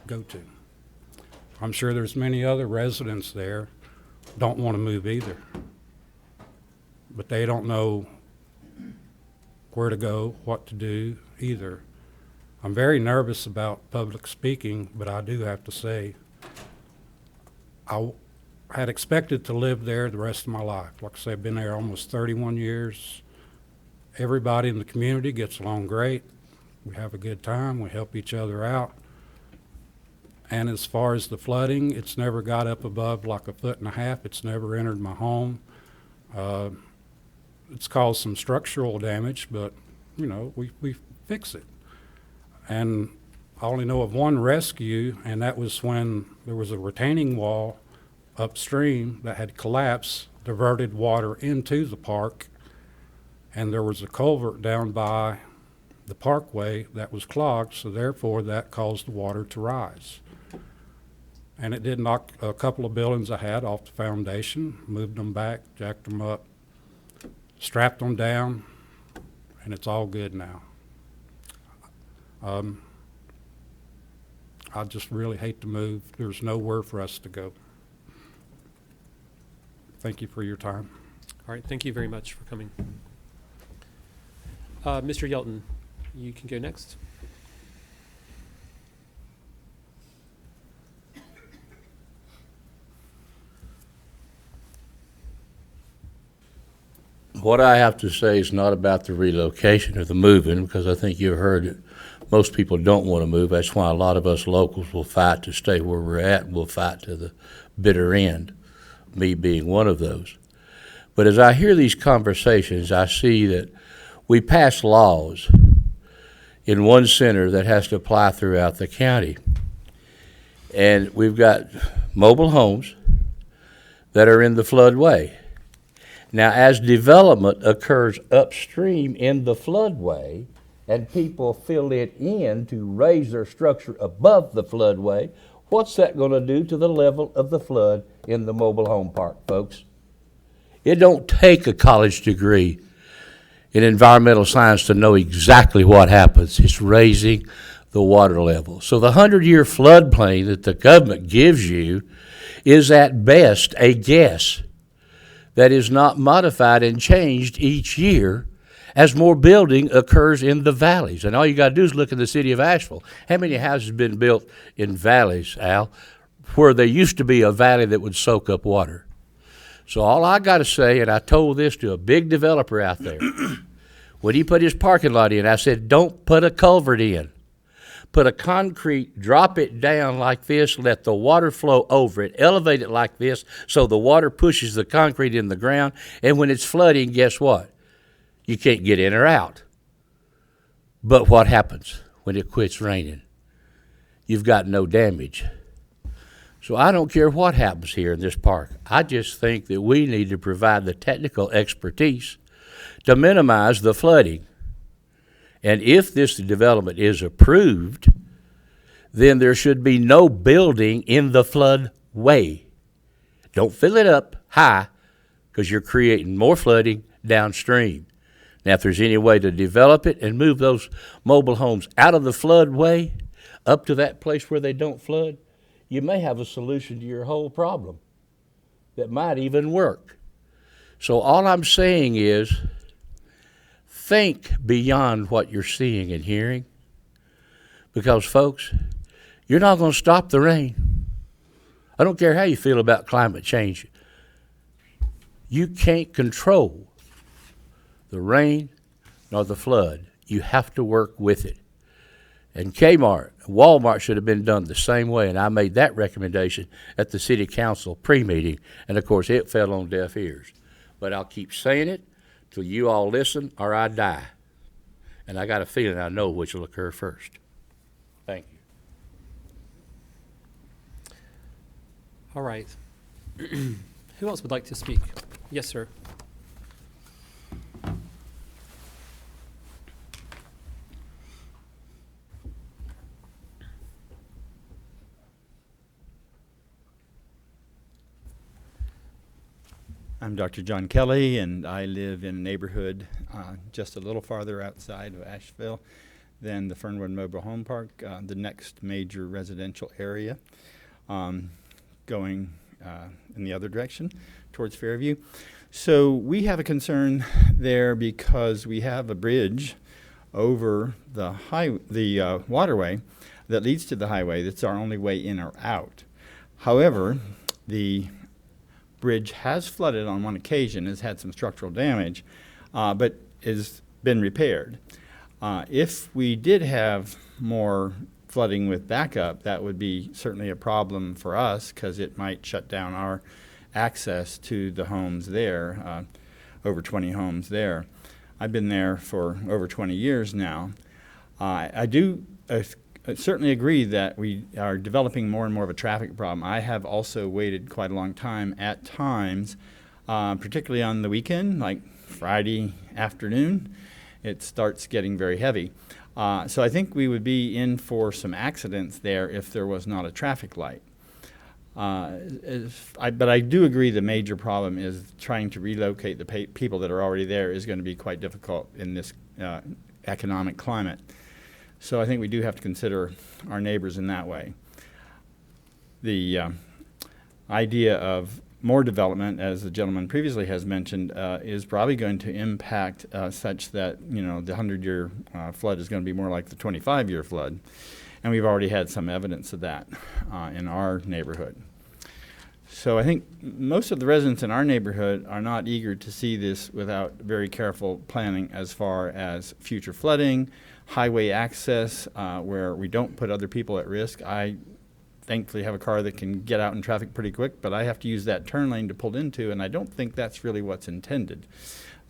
go to. I'm sure there's many other residents there don't want to move either, but they don't know where to go, what to do either. I'm very nervous about public speaking, but I do have to say I had expected to live there the rest of my life. Like I say, I've been there almost 31 years. Everybody in the community gets along great. We have a good time. We help each other out. And as far as the flooding, it's never got up above like 1.5 feet. It's never entered my home. It's caused some structural damage, but, you know, we fix it. And I only know of one rescue, and that was when there was a retaining wall upstream that had collapsed, diverted water into the park, and there was a culvert down by the parkway that was clogged, so therefore that caused the water to rise. And it did knock a couple of buildings I had off the foundation, moved them back, jacked them up, strapped them down, and it's all good now. I just really hate to move. There's nowhere for us to go. Thank you for your time. All right, thank you very much for coming. Mr. Yelton, you can go next. What I have to say is not about the relocation or the moving, because I think you've heard it. Most people don't want to move. That's why a lot of us locals will fight to stay where we're at, and we'll fight to the bitter end, me being one of those. But as I hear these conversations, I see that we pass laws in one center that has to apply throughout the county. And we've got mobile homes that are in the floodway. Now, as development occurs upstream in the floodway and people fill it in to raise their structure above the floodway, what's that going to do to the level of the flood in the mobile home park, folks? It don't take a college degree in environmental science to know exactly what happens. It's raising the water level. So the 100-year floodplain that the government gives you is at best a guess that is not modified and changed each year as more building occurs in the valleys. And all you got to do is look at the city of Asheville. How many houses have been built in valleys, Al, where there used to be a valley that would soak up water? So all I got to say, and I told this to a big developer out there, when he put his parking lot in, I said, don't put a culvert in. Put a concrete, drop it down like this, let the water flow over it, elevate it like this so the water pushes the concrete in the ground, and when it's flooding, guess what? You can't get in or out. But what happens when it quits raining? You've got no damage. So I don't care what happens here in this park. I just think that we need to provide the technical expertise to minimize the flooding. And if this development is approved, then there should be no building in the floodway. Don't fill it up high, because you're creating more flooding downstream. Now, if there's any way to develop it and move those mobile homes out of the floodway up to that place where they don't flood, you may have a solution to your whole problem. that might even work. So all I'm saying is, think beyond what you're seeing and hearing, because folks, you're not going to stop the rain. I don't care how you feel about climate change. You can't control the rain nor the flood. You have to work with it. And Kmart, Walmart should have been done the same way, and I made that recommendation at the city council pre-meeting, and of course it fell on deaf ears. But I'll keep saying it till you all listen or I die. And I got a feeling I know which will occur first. Thank you. All right. Who else would like to speak? Yes, sir. I'm Dr. John Kelly, and I live in a neighborhood just a little farther outside of Asheville than the Fernwood Mobile Home Park, the next major residential area, going in the other direction towards Fairview. So we have a concern there because we have a bridge over the waterway that leads to the highway. That's our only way in or out. However, the bridge has flooded on one occasion, has had some structural damage, but has been repaired. If we did have more flooding with backup, that would be certainly a problem for us because it might shut down our access to the homes there, over 20 homes there. I've been there for over 20 years now. I do certainly agree that we are developing more and more of a traffic problem. I have also waited quite a long time at times, particularly on the weekend, like Friday afternoon. It starts getting very heavy. So I think we would be in for some accidents there if there was not a traffic light. But I do agree the major problem is trying to relocate the people that are already there is going to be quite difficult in this economic climate. So I think we do have to consider our neighbors in that way. The idea of more development, as the gentleman previously has mentioned, is probably going to impact such that, you know, the 100-year flood is going to be more like the 25-year flood. And we've already had some evidence of that in our neighborhood. So I think most of the residents in our neighborhood are not eager to see this without very careful planning as far as future flooding, highway access, where we don't put other people at risk. I thankfully have a car that can get out in traffic pretty quick, but I have to use that turn lane to pull into, and I don't think that's really what's intended.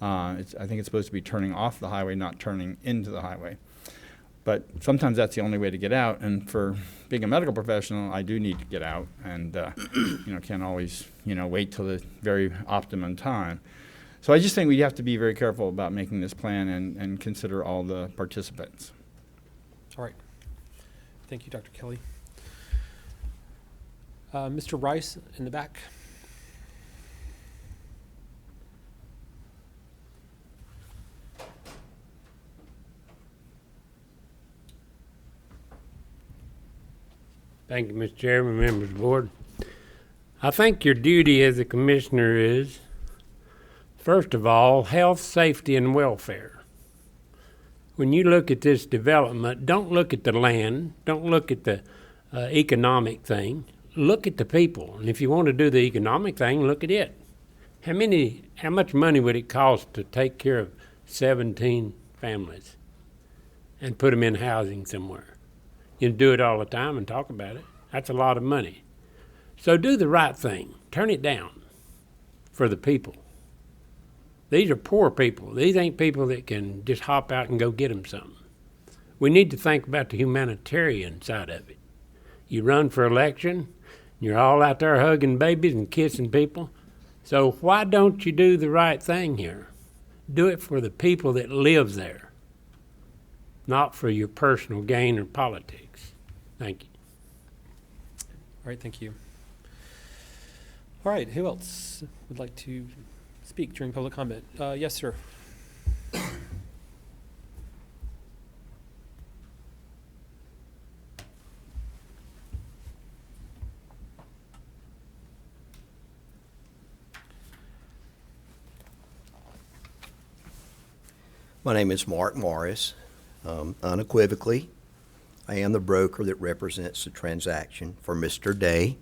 I think it's supposed to be turning off the highway, not turning into the highway. But sometimes that's the only way to get out, and for being a medical professional, I do need to get out, and can't always wait till the very optimum time. So I just think we have to be very careful about making this plan and consider all the participants. All right. Thank you, Dr. Kelly. Mr. Rice in the back. Thank you, Mr. Chairman, members of the board. I think your duty as a commissioner is, first of all, health, safety, and welfare. When you look at this development, don't look at the land, don't look at the economic thing, look at the people. And if you want to do the economic thing, look at it. How much money would it cost to take care of 17 families and put them in housing somewhere? You do it all the time and talk about it. That's a lot of money. So do the right thing. Turn it down for the people. These are poor people. These ain't people that can just hop out and go get them something. We need to think about the humanitarian side of it. You run for election, you're all out there hugging babies and kissing people. So why don't you do the right thing here? Do it for the people that live there, not for your personal gain or politics. Thank you. All right, thank you. All right, who else would like to speak during public comment? Yes, sir. My name is Mark Morris. Unequivocally, I am the broker that represents the transaction for Mr. Day.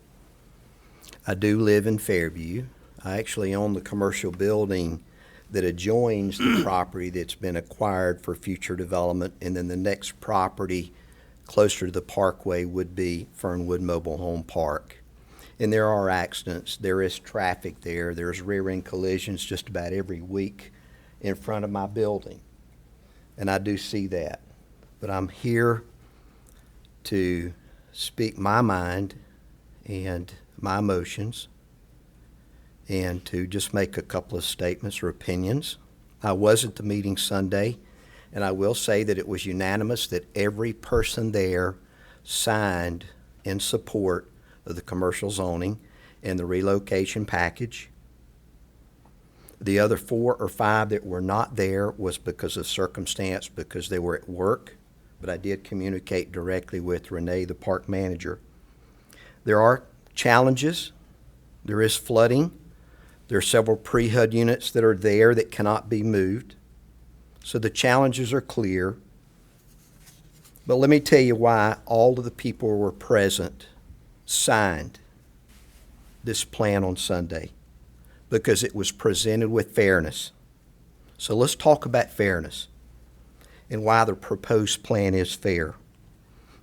I do live in Fairview. I actually own the commercial building that adjoins the property that's been acquired for future development, and then the next property closer to the parkway would be Fernwood Mobile Home Park. And there are accidents, there is traffic there, there's rear-end collisions just about every week in front of my building. And I do see that. But I'm here to speak my mind and my emotions and to just make a couple of statements or opinions. I was at the meeting Sunday, and I will say that it was unanimous that every person there signed in support of the commercial zoning and the relocation package. The other 4 or 5 that were not there was because of circumstance, because they were at work, but I did communicate directly with Renee, the park manager. There are challenges. There is flooding. There are several pre-HUD units that are there that cannot be moved. So the challenges are clear. But let me tell you why all of the people who were present signed this plan on Sunday. Because it was presented with fairness. So let's talk about fairness and why the proposed plan is fair.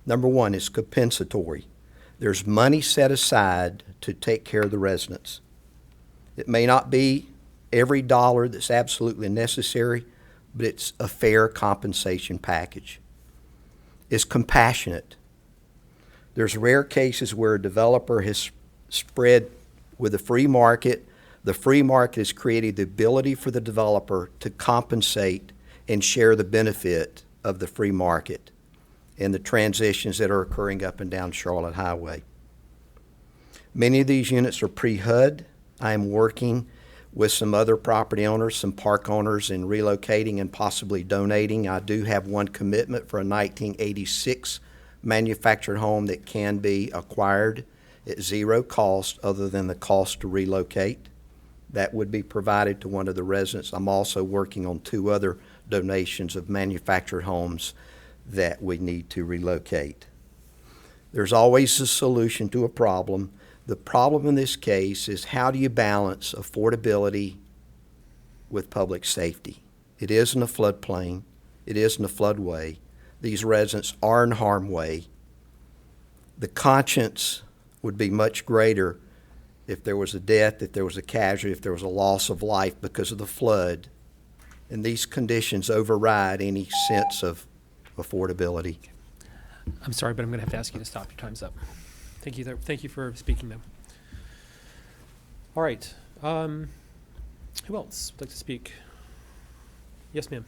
Number one, it's compensatory. There's money set aside to take care of the residents. It may not be every dollar that's absolutely necessary, but it's a fair compensation package. It's compassionate. There's rare cases where a developer has spread with a free market. The free market has created the ability for the developer to compensate and share the benefit of the free market and the transitions that are occurring up and down Charlotte Highway. Many of these units are pre-HUD. I am working with some other property owners, some park owners, in relocating and possibly donating. I do have one commitment for a 1986 manufactured home that can be acquired at zero cost other than the cost to relocate. That would be provided to one of the residents. I'm also working on 2 other donations of manufactured homes that we need to relocate. There's always a solution to a problem. The problem in this case is how do you balance affordability with public safety? It isn't a floodplain. It isn't a floodway. These residents are in harm's way. The conscience would be much greater if there was a death, if there was a casualty, if there was a loss of life because of the flood. And these conditions override any sense of affordability. I'm sorry, but I'm going to have to ask you to stop. Your time's up. Thank you. Thank you for speaking, though. All right. Who else would like to speak? Yes, ma'am.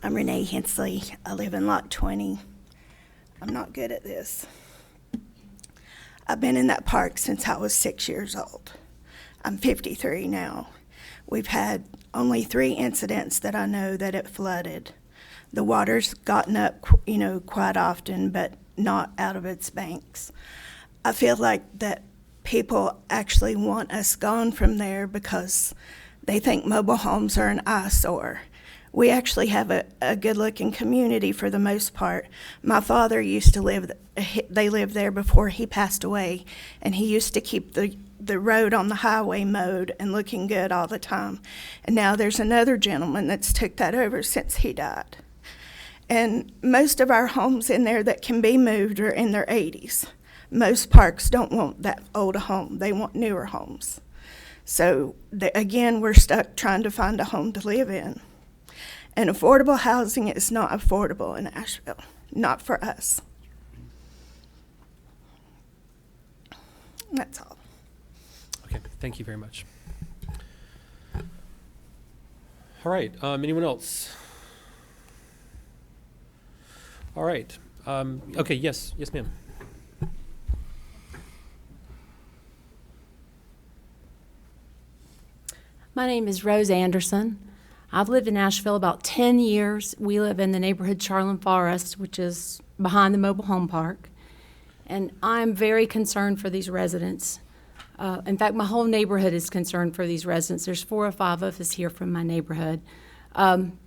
I'm Renee Hensley. I live in Lot 20. I'm not good at this. I've been in that park since I was 6 years old. I'm 53 now. We've had only 3 incidents that I know that it flooded. The water's gotten up, quite often, but not out of its banks. I feel like that people actually want us gone from there because they think mobile homes are an eyesore. We actually have a good-looking community for the most part. My father used to live, they lived there before he passed away, and he used to keep the road on the highway mowed and looking good all the time. And now there's another gentleman that's took that over since he died. And most of our homes in there that can be moved are in their 80s. Most parks don't want that old a home. They want newer homes. So, again, we're stuck trying to find a home to live in. And affordable housing is not affordable in Asheville, not for us. That's all. Okay, thank you very much. All right, anyone else? All right, okay, yes, ma'am. My name is Rose Anderson. I've lived in Asheville about 10 years. We live in the neighborhood Charland Forest, which is behind the mobile home park. And I'm very concerned for these residents. In fact, my whole neighborhood is concerned for these residents. There's 4 or 5 of us here from my neighborhood.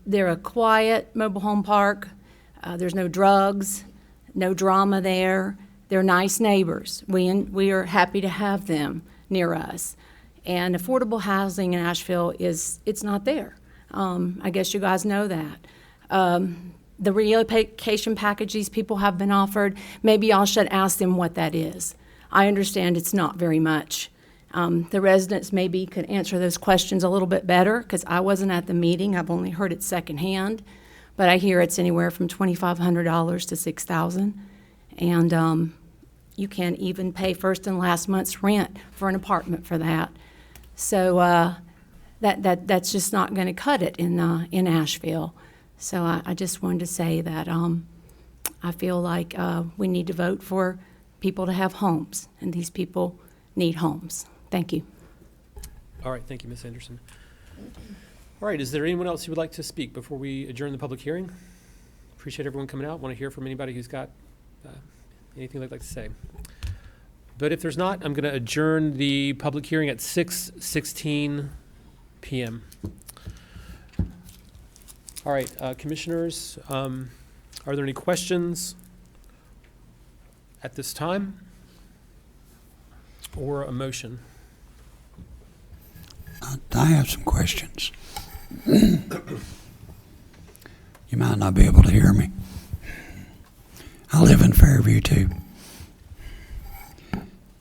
They're a quiet mobile home park. There's no drugs, no drama there. They're nice neighbors. We are happy to have them near us. And affordable housing in Asheville it's not there. I guess you guys know that. The relocation package these people have been offered, maybe y'all should ask them what that is. I understand it's not very much. The residents maybe could answer those questions a little bit better, because I wasn't at the meeting. I've only heard it secondhand. But I hear it's anywhere from $2,500 to $6,000. And you can't even pay first and last month's rent for an apartment for that. So that's just not going to cut it in Asheville. So I just wanted to say that I feel like we need to vote for people to have homes, and these people need homes. Thank you. All right, thank you, Ms. Anderson. All right, is there anyone else who would like to speak before we adjourn the public hearing? Appreciate everyone coming out. Want to hear from anybody who's got anything they'd like to say. But if there's not, I'm going to adjourn the public hearing at 6:16 p.m. All right, commissioners, are there any questions at this time or a motion? I have some questions. You might not be able to hear me. I live in Fairview too.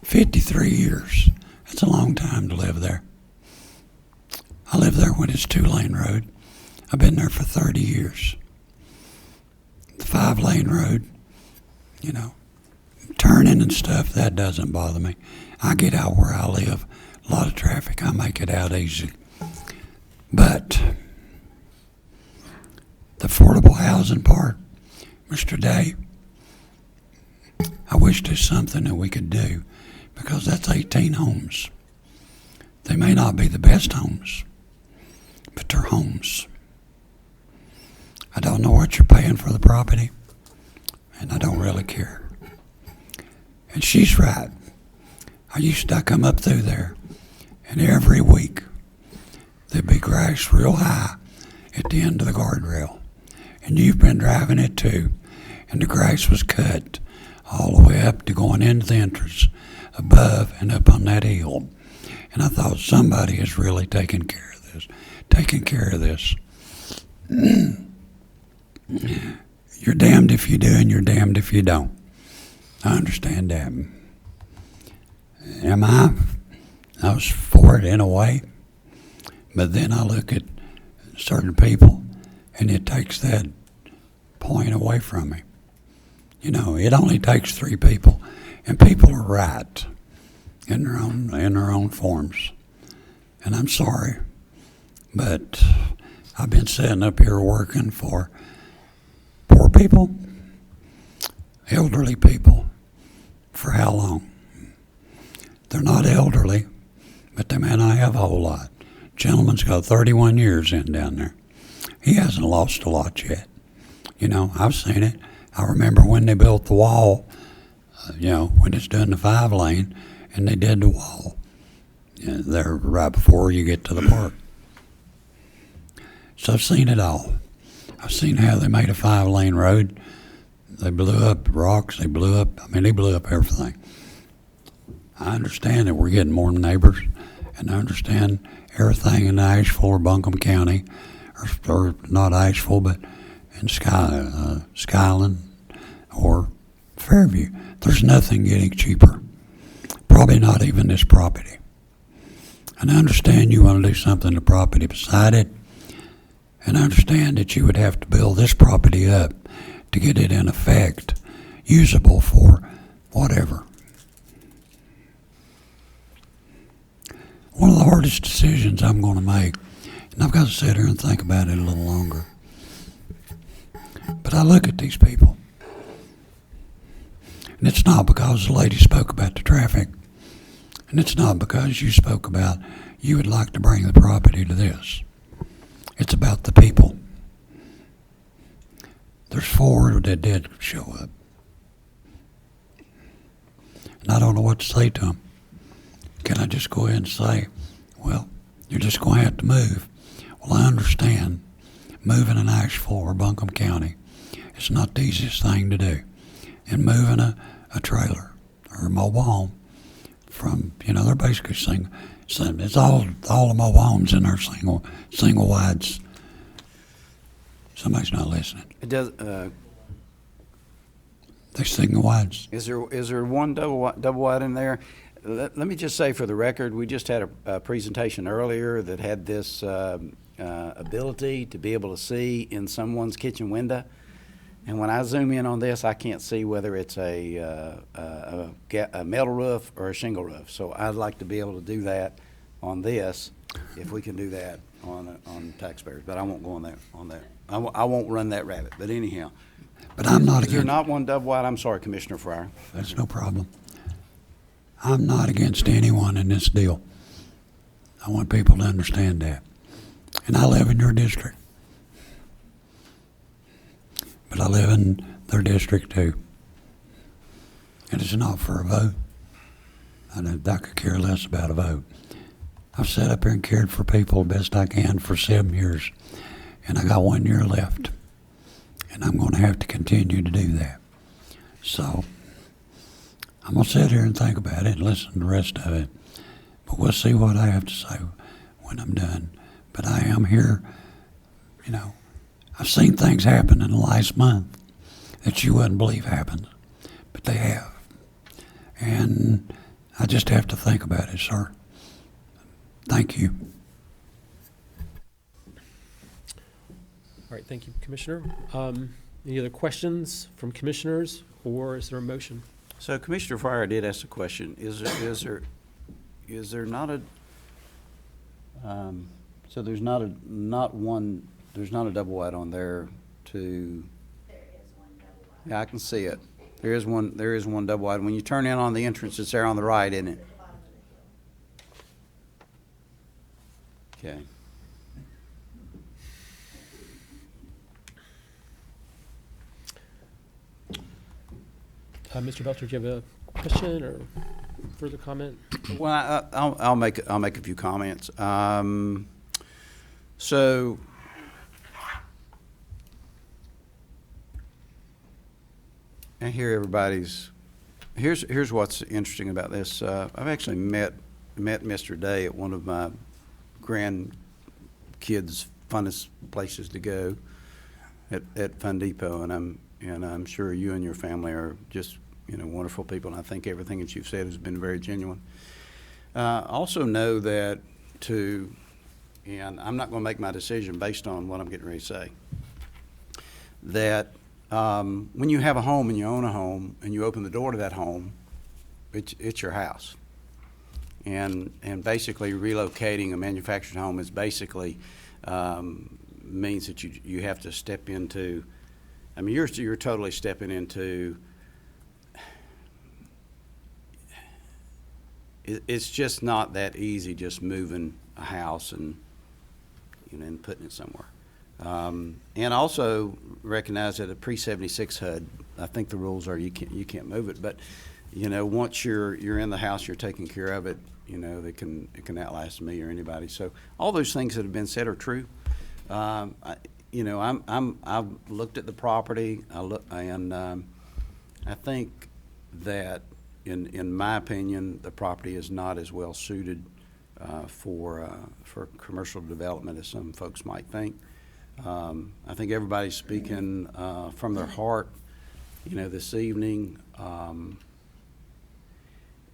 53 years. That's a long time to live there. I live there when it's 2-lane road. I've been there for 30 years. The 5-lane road, you know, turning and stuff, that doesn't bother me. I get out where I live. A lot of traffic, I make it out easy. But the affordable housing part, Mr. Day, I wish there's something that we could do, because that's 18 homes. They may not be the best homes, but they're homes. I don't know what you're paying for the property, and I don't really care. And she's right. I come up through there, and every week there'd be grass real high at the end of the guardrail. And you've been driving it too, and the grass was cut all the way up to going into the entrance, above and up on that hill. And I thought, somebody is really taking care of this. You're damned if you do and you're damned if you don't. I understand that. I was for it in a way, but then I look at certain people and it takes that point away from me. You know, it only takes 3 people, and people are right in their own forms. And I'm sorry, but I've been sitting up here working for poor people, elderly people, for how long? They're not elderly, but they may not have a whole lot. Gentleman's got 31 years in down there. He hasn't lost a lot yet. You know, I've seen it. I remember when they built the wall, when it's done the 5-lane, and they did the wall. There right before you get to the park. So I've seen it all. I've seen how they made a 5-lane road. They blew up rocks, they blew up everything. I understand that we're getting more neighbors, and I understand everything in Asheville or Buncombe County, or not Asheville, but in Skyland or Fairview. There's nothing getting cheaper. Probably not even this property. And I understand you want to do something to the property beside it, and I understand that you would have to build this property up to get it in effect usable for whatever. One of the hardest decisions I'm going to make, and I've got to sit here and think about it a little longer, but I look at these people, and it's not because the lady spoke about the traffic, and it's not because you spoke about you would like to bring the property to this. It's about the people. There's 4 that did show up. and I don't know what to say to them. Can I just go ahead and say, well, you're just going to have to move? Well, I understand moving in Asheville or Buncombe County is not the easiest thing to do. And moving a trailer or a mobile home from, they're basically single. It's all the mobile homes in there single wides. Somebody's not listening. It does. They're single wides. Is there one double wide in there? Let me just say for the record, we just had a presentation earlier that had this ability to be able to see in someone's kitchen window. And when I zoom in on this, I can't see whether it's a metal roof or a shingle roof. So I'd like to be able to do that on this, if we can do that on taxpayers. But I won't go on that. I won't run that rabbit. But anyhow. But I'm not Is there against. not one double wide? I'm sorry, Commissioner Fryer. That's no problem. I'm not against anyone in this deal. I want people to understand that. And I live in your district. But I live in their district too. And it's not for a vote. I could care less about a vote. I've sat up here and cared for people best I can for 7 years. And I got 1 year left. And I'm going to have to continue to do that. So I'm going to sit here and think about it and listen to the rest of it. But we'll see what I have to say when I'm done. But I am here, I've seen things happen in the last month that you wouldn't believe happened. But they have. And I just have to think about it, sir. Thank you. All right, thank you, Commissioner. Any other questions from commissioners, or is there a motion? So Commissioner Fryer did ask a question. Is there not a so there's not a double wide on there to? There is one double wide. Yeah, I can see it. There is one double wide. When you turn in on the entrance, it's there on the right, isn't it? Okay. Mr. Belcher, do you have a question or further comment? Well, I'll make a few comments. So I hear everybody's. Here's what's interesting about this. I've actually met Mr. Day at one of my grandkids' funnest places to go at Fun Depot, and I'm sure you and your family are just wonderful people, and I think everything that you've said has been very genuine. Also know that and I'm not going to make my decision based on what I'm getting ready to say, that when you have a home and you own a home and you open the door to that home, it's your house. And basically relocating a manufactured home is basically means that you have to step into, you're totally stepping into, it's just not that easy just moving a house and and putting it somewhere. And also recognize that a pre-76 HUD, I think the rules are you can't move it, but once you're in the house, you're taking care of it, it can outlast me or anybody. So all those things that have been said are true. I've looked at the property. I think that in my opinion, the property is not as well suited for commercial development as some folks might think. I think everybody's speaking from their heart, this evening,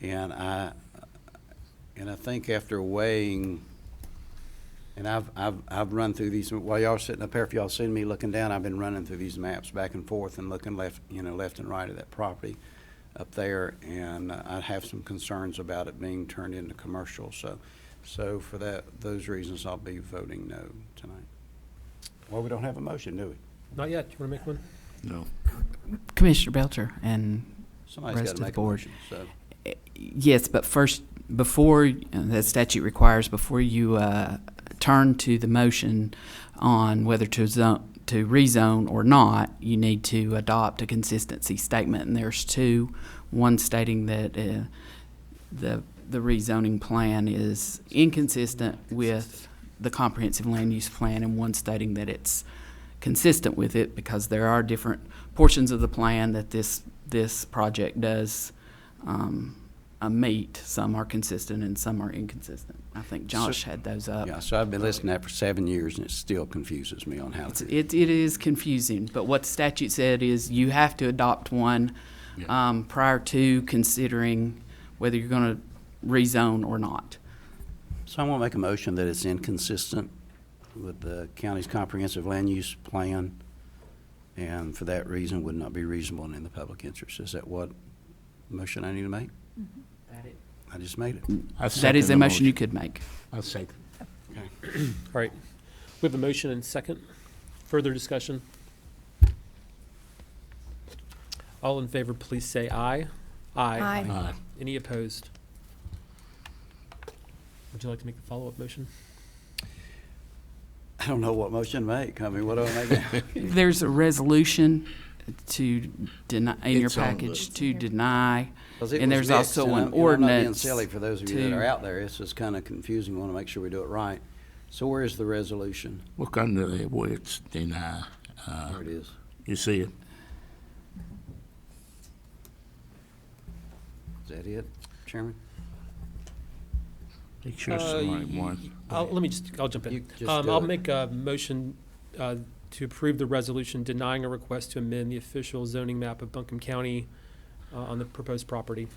and I think after weighing, and I've run through these while y'all are sitting up here. If y'all seen me looking down, I've been running through these maps back and forth and looking left and right of that property up there, and I have some concerns about it being turned into commercial. So for those reasons, I'll be voting no tonight. Well, we don't have a motion, do we? Not yet. Do you want to make one? No. Commissioner Belcher and Somebody's got rest to of the make a board. motion. So Yes, but first, before the statute requires, before you turn to the motion on whether to rezone or not, you need to adopt a consistency statement, and there's two. one stating that the rezoning plan is inconsistent with the comprehensive land use plan, and one stating that it's consistent with it, because there are different portions of the plan that this project does meet. Some are consistent and some are inconsistent. I think Josh had those up. Yeah, so I've been listening to that for 7 years, and it still confuses me on how to. It is confusing, but what the statute said is you have to adopt one prior to considering whether you're going to rezone or not. So I want to make a motion that it's inconsistent with the county's comprehensive land use plan, and for that reason would not be reasonable and in the public interest. Is that what motion I need to make? I just made it. That is a motion you could make. I'll second. Okay. All right. We have a motion and second. Further discussion? All in favor, please say aye. Aye. Aye. Any opposed? Would you like to make the follow-up motion? I don't know what motion to make. I mean, what do I make? There's a resolution to deny, in your It's on package, to deny, 'Cause it and was there's mixed, also and an I'm not being ordinance. silly for those of you that are out there. It's just kind of confusing. We want to make sure we do it right. So where's the resolution? Look under there where it's deny. There it is. You see it? Is that it, Chairman? Make sure it's the right one. I'll jump in. You just do I'll it. make a motion to approve the resolution denying a request to amend the official zoning map of Buncombe County on the proposed property.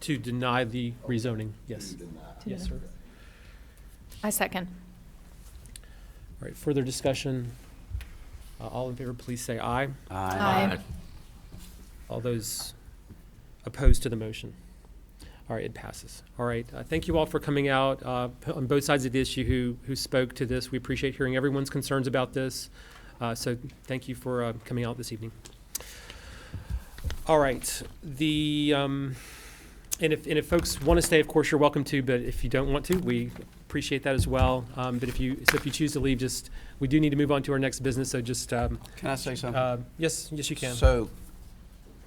To deny the rezoning, yes. Yes, sir. I second. All right, further discussion? All in favor, please say aye. Aye. All those opposed to the motion? All right, it passes. All right, thank you all for coming out on both sides of the issue who spoke to this. We appreciate hearing everyone's concerns about this. So thank you for coming out this evening. All right, and if folks want to stay, of course, you're welcome to, but if you don't want to, we appreciate that as well. But if you choose to leave, we do need to move on to our next business, so just. Can I say something? Yes, you can. So,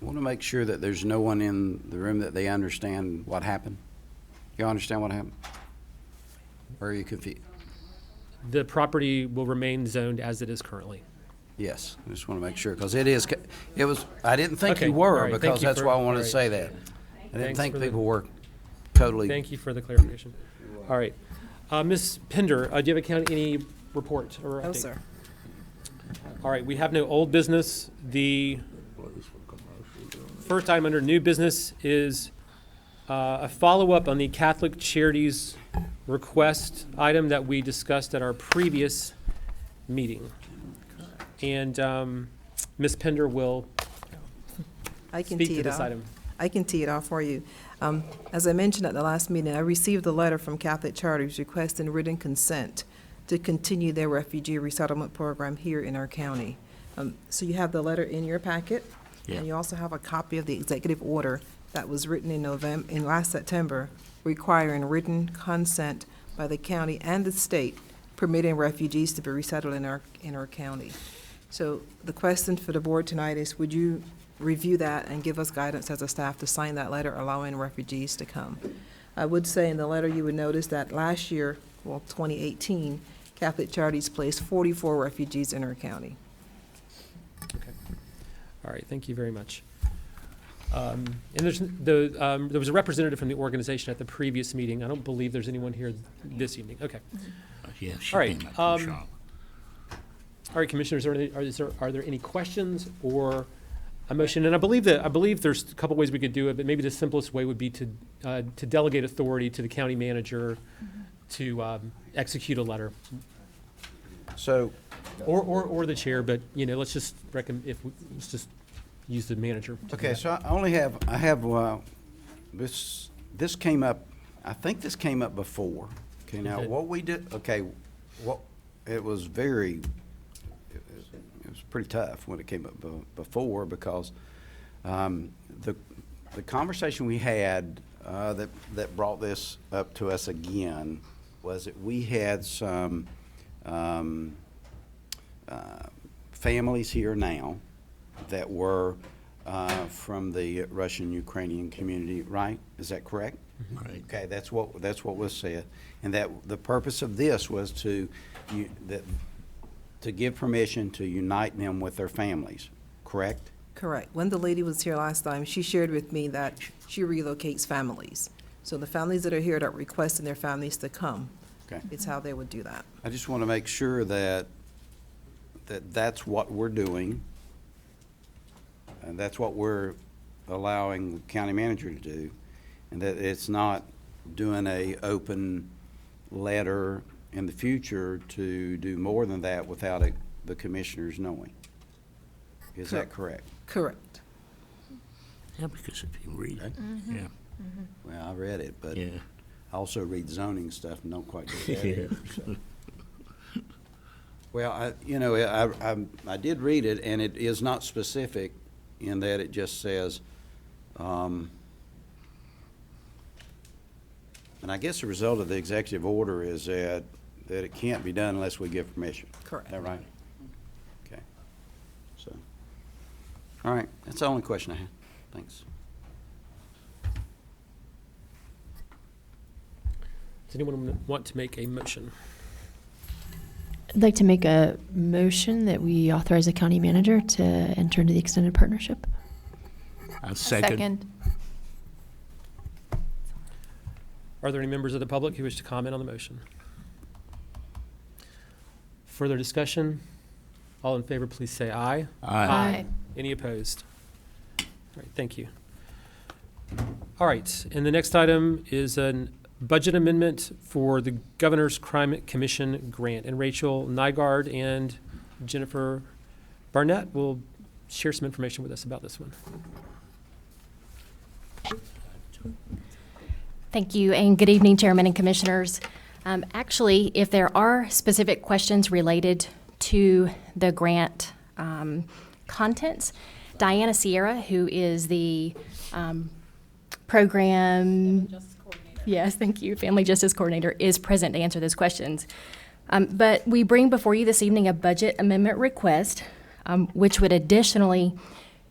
I want to make sure that there's no one in the room that they understand what happened. You understand what happened? Or are you confused? The property will remain zoned as it is currently. Yes, I just want to make sure, because it was, I didn't think Okay, you all were, right, thank because you that's for- why I wanted all to right. say that. I didn't Thanks think for the- people were totally. Thank you for the clarification. All right. Ms. Pender, do you have any report or update? No, sir. All right, we have no old business. The first item under new business is a follow-up on the Catholic Charities request item that we discussed at our previous meeting. And Ms. Pender will speak to this item. I can tee it off for you. As I mentioned at the last meeting, I received a letter from Catholic Charities requesting written consent to continue their refugee resettlement program here in our county. So you have the letter in your packet, and you also have a copy of the executive order that was written in last September, requiring written consent by the county and the state permitting refugees to be resettled in our county. So the question for the board tonight is, would you review that and give us guidance as a staff to sign that letter allowing refugees to come? I would say in the letter you would notice that last year, 2018, Catholic Charities placed 44 refugees in our county. Okay. All right, thank you very much. And there was a representative from the organization at the previous meeting. I don't believe there's anyone here this evening. Okay. Yeah, she All right. came up from Charlotte. All right, commissioners, are there any questions or a motion? And I believe there's a couple ways we could do it, but maybe the simplest way would be to delegate authority to the county manager to execute a letter. So, or the chair, but let's just let's just use the manager. to do okay, that. so I have this came up, I think this came up before. Okay, now Okay. what we did, it was pretty tough when it came up before, because the conversation we had that brought this up to us again was that we had some families here now that were from the Russian-Ukrainian community, right? Is that correct? Right. Okay, that's what was said. And that the purpose of this was to give permission to unite them with their families, correct? Correct. When the lady was here last time, she shared with me that she relocates families. So the families that are here that are requesting their families to come, Okay. it's how they would do that. I just want to make sure that that's what we're doing, and that's what we're allowing the county manager to do, and that it's not doing a open letter in the future to do more than that without the commissioners knowing. Is that correct? Correct. Yeah, because if you read it, yeah. Well, I read it, but Yeah. I also read zoning stuff and don't quite do that Yeah. either, so. Well, I did read it, and it is not specific in that it just says, and I guess the result of the executive order is that it can't be done unless we give permission. Correct. Is that right? Okay. So, all right, that's the only question I had. Thanks. Does anyone want to make a motion? I'd like to make a motion that we authorize the county manager to enter into the extended partnership. I second. Are there any members of the public who wish to comment on the motion? Further discussion? All in favor, please say aye. Aye. Any opposed? All right, thank you. All right, and the next item is a budget amendment for the Governor's Crime Commission grant. And Rachel Nygaard and Jennifer Barnett will share some information with us about this one. Thank you, and good evening, Chairman and Commissioners. Actually, if there are specific questions related to the grant contents, Diana Sierra, who is the program... Yes, thank you, Family Justice Coordinator, is present to answer those questions. But we bring before you this evening a budget amendment request, which would additionally,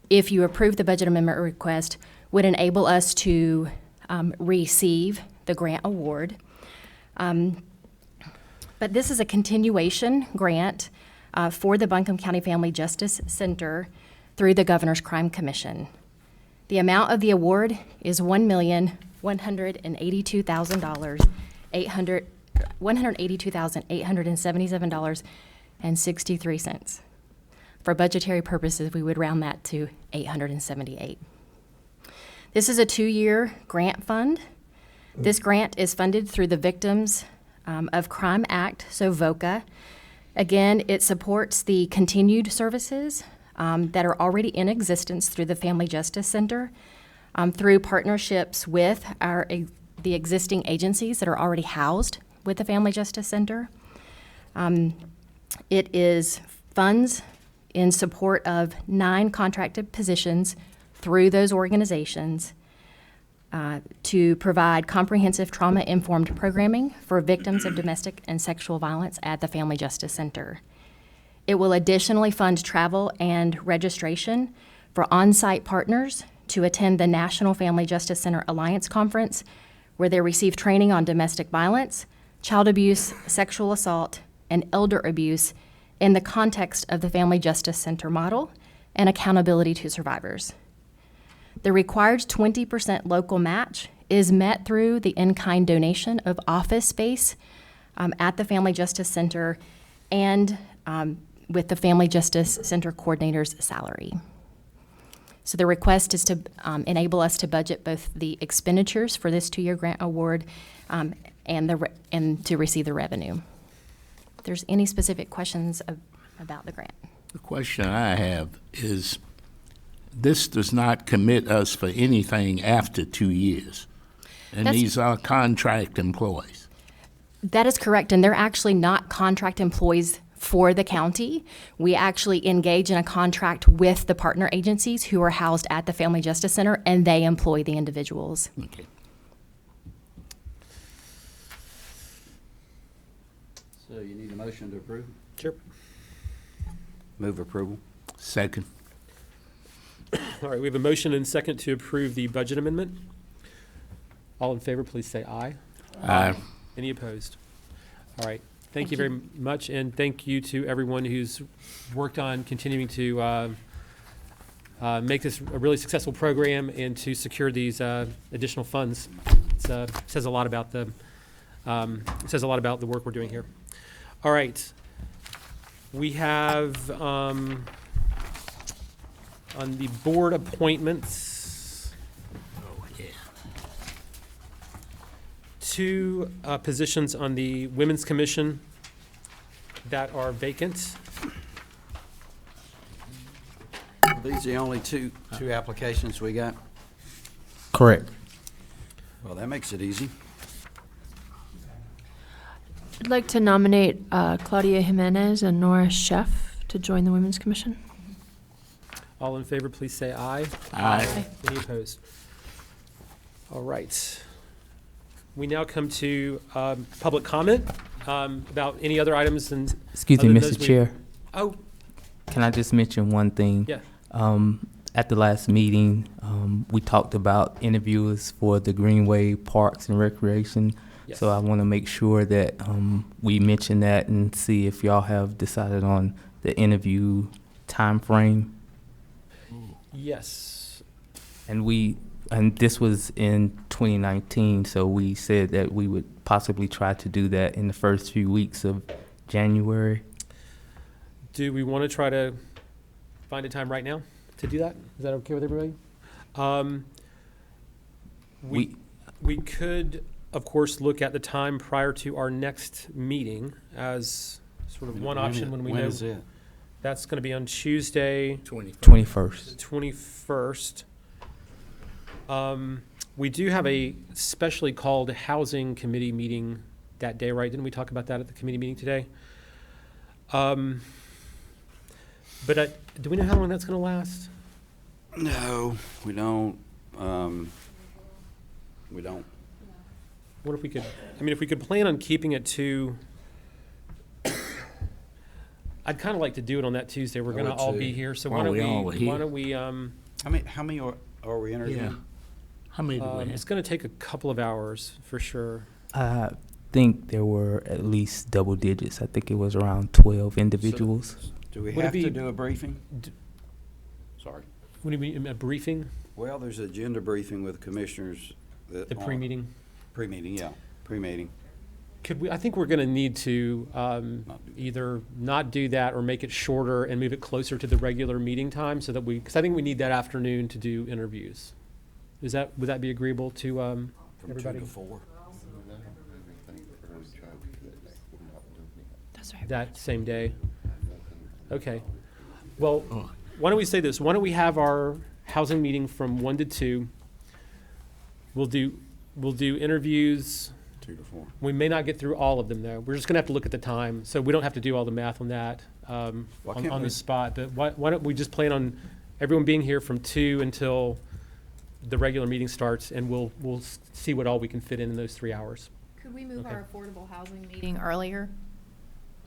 if you approve the budget amendment request, would enable us to receive the grant award. But this is a continuation grant for the Buncombe County Family Justice Center through the Governor's Crime Commission. The amount of the award is $1,182,877.63. For budgetary purposes, we would round that to $878. This is a 2-year grant fund. This grant is funded through the Victims of Crime Act, so VOCA. Again, it supports the continued services that are already in existence through the Family Justice Center, through partnerships with the existing agencies that are already housed with the Family Justice Center. It is funds in support of 9 contracted positions through those organizations to provide comprehensive trauma-informed programming for victims of domestic and sexual violence at the Family Justice Center. It will additionally fund travel and registration for on-site partners to attend the National Family Justice Center Alliance Conference, where they receive training on domestic violence, child abuse, sexual assault, and elder abuse in the context of the Family Justice Center model and accountability to survivors. The required 20% local match is met through the in-kind donation of office space at the Family Justice Center and with the Family Justice Center coordinator's salary. So the request is to enable us to budget both the expenditures for this 2-year grant award and to receive the revenue. If there's any specific questions about the grant. The question I have is, this does not commit us for anything after 2 years. And these are contract employees. That is correct, and they're actually not contract employees for the county. We actually engage in a contract with the partner agencies who are housed at the Family Justice Center, and they employ the individuals. Okay. So you need a motion to approve? Sure. Move approval. Second. All right, we have a motion and second to approve the budget amendment. All in favor, please say aye. Aye. Any opposed? All right, thank you very much, and thank you to everyone who's worked on continuing to make this a really successful program and to secure these additional funds. It says a lot about the work we're doing here. All right, we have on the board appointments, two positions on the Women's Commission that are vacant. Are these the only two applications we got? Correct. Well, that makes it easy. I'd like to nominate Claudia Jimenez and Nora Sheff to join the Women's Commission. All in favor, please say aye. Aye. Any opposed? All right. We now come to public comment about any other items and. Excuse me, other than Mr. those we- Chair. Oh, Can I just mention one thing? yeah. At the last meeting, we talked about interviewers for the Greenway Parks and Recreation. Yes. So I want to make sure that we mention that and see if y'all have decided on the interview time frame. Yes. And this was in 2019, so we said that we would possibly try to do that in the first few weeks of January. Do we want to try to find a time right now to do that? Is that okay with everybody? We could, of course, look at the time prior to our next meeting as sort of one option when we know. When is it? That's going to be on Tuesday, 21st. 21st. We do have a specially called housing committee meeting that day, right? Didn't we talk about that at the committee meeting today? But do we know how long that's going to last? No, we don't. We don't. What if we could, if we could plan on keeping it to, I'd kind of like to do it on that Tuesday. We're going to would all too. be here, so Why why we all don't were we, here. why don't we, How many are we interviewing? How many do we it's have? going to take a couple of hours for sure. I think there were at least double digits. I think it was around 12 individuals. Do we Would it have to be- do a briefing? Sorry. What do you mean, a briefing, Well, there's an agenda briefing with commissioners. the pre-meeting? Pre-meeting, yeah, pre-meeting. Could we, I think we're going to need to either not do that or make it shorter and move it closer to the regular meeting time so that because I think we need that afternoon to do interviews. Would that be agreeable to everybody? From 2 to 4. That's right. That same day? Okay. Well, why don't we say this? Why don't we have our housing meeting from 1 to 2? We'll do interviews. 2 to 4. We may not get through all of them, though. We're just going to have to look at the time, so we don't have to do all the math on that Why can't on we- the spot. But why don't we just plan on everyone being here from 2 until the regular meeting starts, and we'll see what all we can fit in those 3 hours. Could we move Okay. our affordable housing meeting earlier?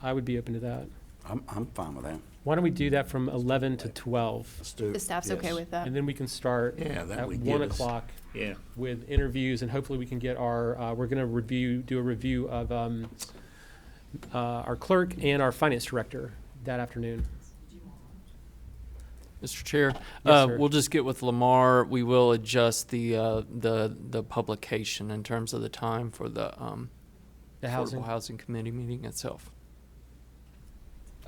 I would be open to that. I'm fine with that. Why don't we do that from 11 to 12, Let's do. The staff's okay with that? and then we can start Yeah, that at would 1 give us- o'clock Yeah. with interviews, and hopefully we can get our. We're going to do a review of our clerk and our finance director that afternoon. Mr. Chair, Yes, sir. we'll just get with Lamar. We will adjust the publication in terms of the time for the The housing. Affordable Housing Committee meeting itself.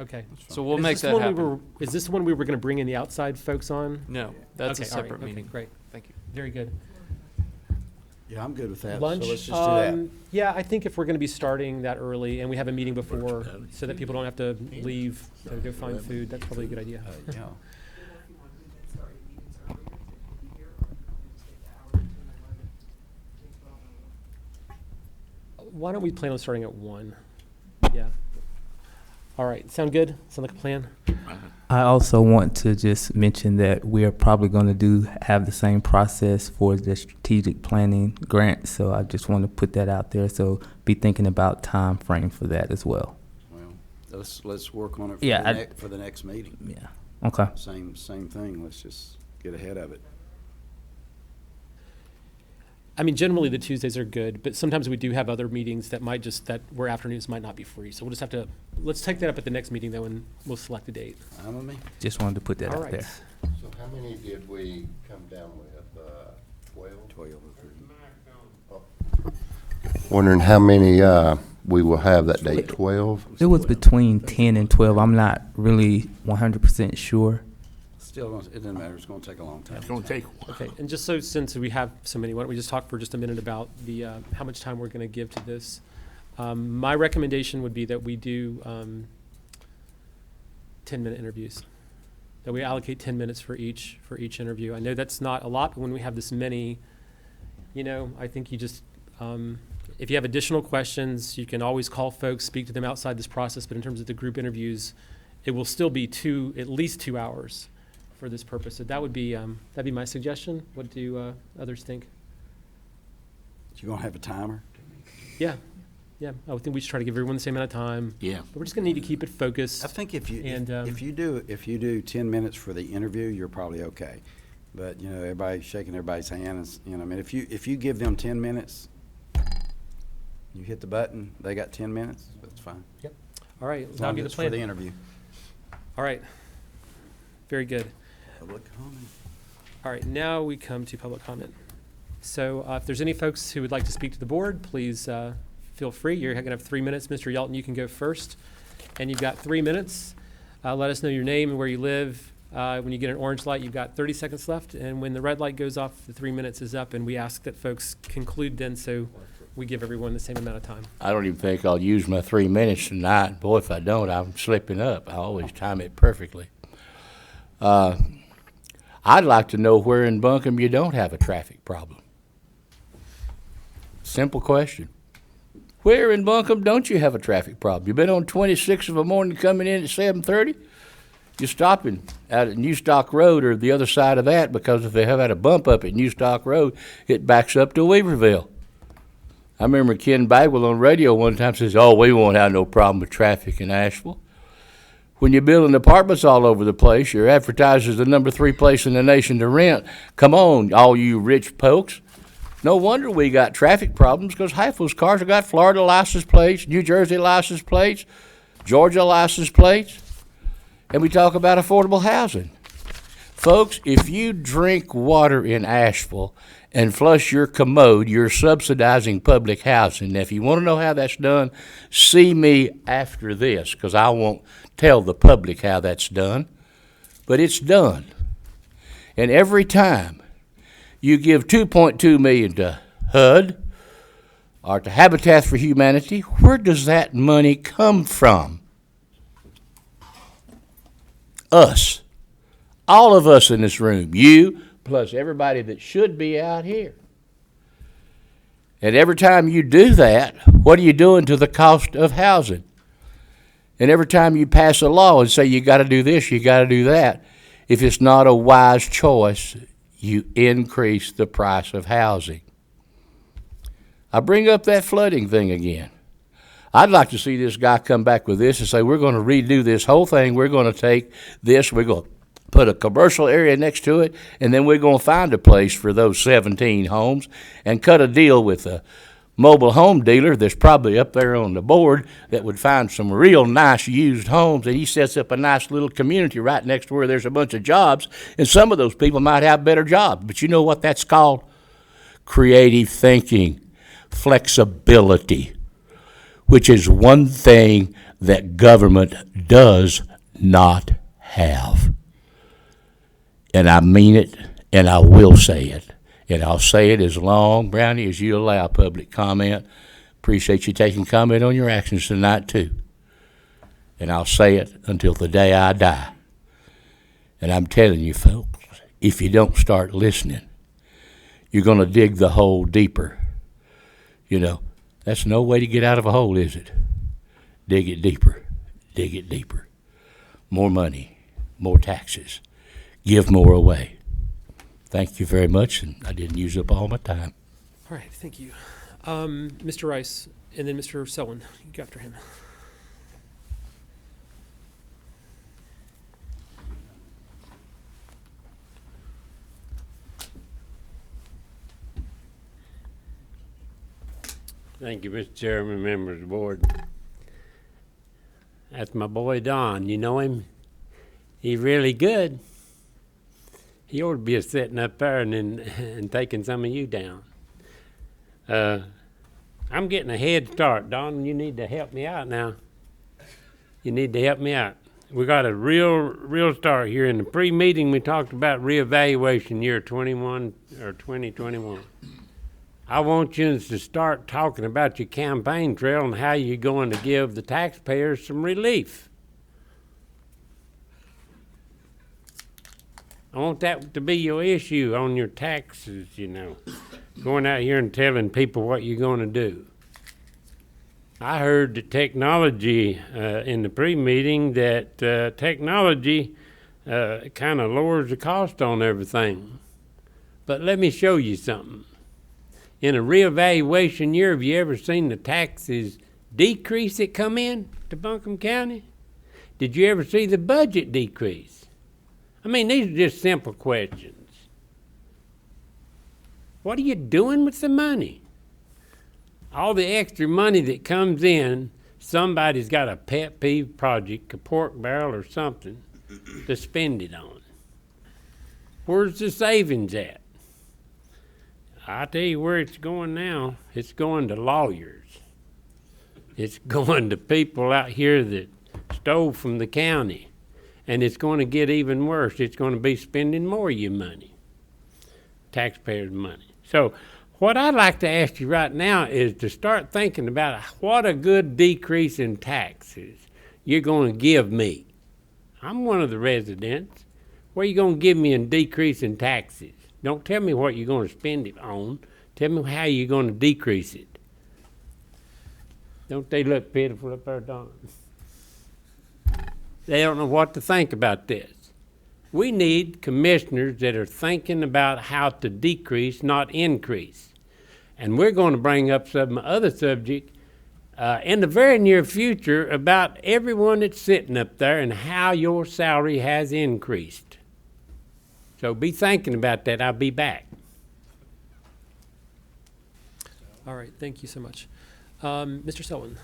Okay. So we'll And make is that this one happen. is this the one we were going to bring in the outside folks on? No, that's a Okay, all right, separate okay, meeting. Great. Thank you. Very good. Yeah, I'm good with that. Lunch? So let's just do that. Yeah, I think if we're going to be starting that early and we have a meeting before so that people don't have to leave to go find food, that's probably a good idea. Yeah. Why don't we plan on starting at 1? Yeah. All right. Sound good? Sound like a plan? I also want to just mention that we are probably going to have the same process for the strategic planning grant. So I just want to put that out there. So be thinking about time frame for that as well. Well, let's work on it Yeah, for the next meeting. Yeah. Okay. Same thing. Let's just get ahead of it. I mean, generally the Tuesdays are good, but sometimes we do have other meetings that where afternoons might not be free. So we'll just have to, let's take that up at the next meeting though, and we'll select a date. Fine with me. Just wanted to put that All out right. there. So how many did we come down with? 12? 12 or 13. Wondering how many we will have that day, 12? It was between 10 and 12. I'm not really 100% sure. Still, it doesn't matter. It's going to take a long time. It's going to take. Okay, and just so, since we have so many, why don't we just talk for just a minute about the, how much time we're going to give to this. My recommendation would be that we do 10-minute interviews, that we allocate 10 minutes for each interview. I know that's not a lot, but when we have this many, you know, I think you just, if you have additional questions, you can always call folks, speak to them outside this process, but in terms of the group interviews, it will still be at least 2 hours for this purpose. So that would be, that'd be my suggestion. What do others think? You going to have a timer? Yeah, I would think we should try to give everyone the same amount of time. Yeah. But we're just gonna need to keep it focused. I think if you And, do 10 minutes for the interview, you're probably okay. But you know, everybody shaking everybody's hand. And, you know, I mean, if you give them 10 minutes, you hit the button. They got 10 minutes. That's fine. Yep. All right, As that'll long be as the it's for plan. the interview. All right. Very good. Public comment. All right, now we come to public comment. So if there's any folks who would like to speak to the board, please feel free. You're going to have 3 minutes. Mr. Yelton, you can go first. And you've got 3 minutes. Let us know your name and where you live. When you get an orange light, you've got 30 seconds left. And when the red light goes off, the 3 minutes is up. And we ask that folks conclude then, so we give everyone the same amount of time. I don't even think I'll use my 3 minutes tonight. Boy, if I don't, I'm slipping up. I always time it perfectly. I'd like to know where in Buncombe you don't have a traffic problem. Simple question. Where in Buncombe don't you have a traffic problem? You've been on 26 of a morning coming in at 7:30? You're stopping out at New Stock Road or the other side of that, because if they have had a bump up at New Stock Road, it backs up to Weaverville. I remember Ken Bagwell on radio one time says, "Oh, we won't have no problem with traffic in Asheville." When you're building apartments all over the place, you're advertised as the number 3 place in the nation to rent. Come on, all you rich folks. No wonder we got traffic problems, because half those cars have got Florida license plates, New Jersey license plates, Georgia license plates, and we talk about affordable housing. Folks, if you drink water in Asheville and flush your commode, you're subsidizing public housing. Now, if you want to know how that's done, see me after this, because I won't tell the public how that's done. But it's done. And every time you give $2.2 million to HUD or to Habitat for Humanity, where does that money come from? Us. All of us in this room. You, plus everybody that should be out here. And every time you do that, what are you doing to the cost of housing? And every time you pass a law and say you got to do this, you got to do that, if it's not a wise choice, you increase the price of housing. I bring up that flooding thing again. I'd like to see this guy come back with this and say, we're going to redo this whole thing. We're going to take this, we're going to put a commercial area next to it, and then we're going to find a place for those 17 homes and cut a deal with a mobile home dealer that's probably up there on the board that would find some real nice used homes, and he sets up a nice little community right next to where there's a bunch of jobs, and some of those people might have better jobs. But you know what that's called? Creative thinking, flexibility, which is one thing that government does not have. And I mean it, and I will say it. And I'll say it as long, Brownie, as you allow public comment. Appreciate you taking comment on your actions tonight, too. And I'll say it until the day I die. And I'm telling you, folks, if you don't start listening, you're going to dig the hole deeper. You know, that's no way to get out of a hole, is it? Dig it deeper. Dig it deeper. More money, more taxes. Give more away. Thank you very much, and I didn't use up all my time. All right, thank you. Mr. Rice, and then Mr. Selwyn, you go after him. Thank you, Mr. Chairman, members of the board. That's my boy Don. You know him? He's really good. He ought to be sitting up there and taking some of you down. I'm getting a head start, Don. You need to help me out now. You need to help me out. We got a real start here. In the pre-meeting, we talked about reevaluation year 21 or 2021. I want you to start talking about your campaign trail and how you're going to give the taxpayers some relief. I want that to be your issue on your taxes, you know. Going out here and telling people what you're going to do. I heard the technology in the pre-meeting that technology kind of lowers the cost on everything. But let me show you something. In a reevaluation year, have you ever seen the taxes decrease that come in to Buncombe County? Did you ever see the budget decrease? I mean, these are just simple questions. What are you doing with the money? All the extra money that comes in, somebody's got a pet peeve project, a pork barrel or something, to spend it on. Where's the savings at? I tell you where it's going now. It's going to lawyers. It's going to people out here that stole from the county. And it's going to get even worse. It's going to be spending more of your money, taxpayers' money. So what I'd like to ask you right now is to start thinking about what a good decrease in taxes you're going to give me. I'm one of the residents. What are you going to give me in decrease in taxes? Don't tell me what you're going to spend it on. Tell me how you're going to decrease it. Don't they look pitiful up there, Don? They don't know what to think about this. We need commissioners that are thinking about how to decrease, not increase. And we're going to bring up some other subject in the very near future about everyone that's sitting up there and how your salary has increased. So be thinking about that. I'll be back. All right, thank you so much. Mr. Selwyn.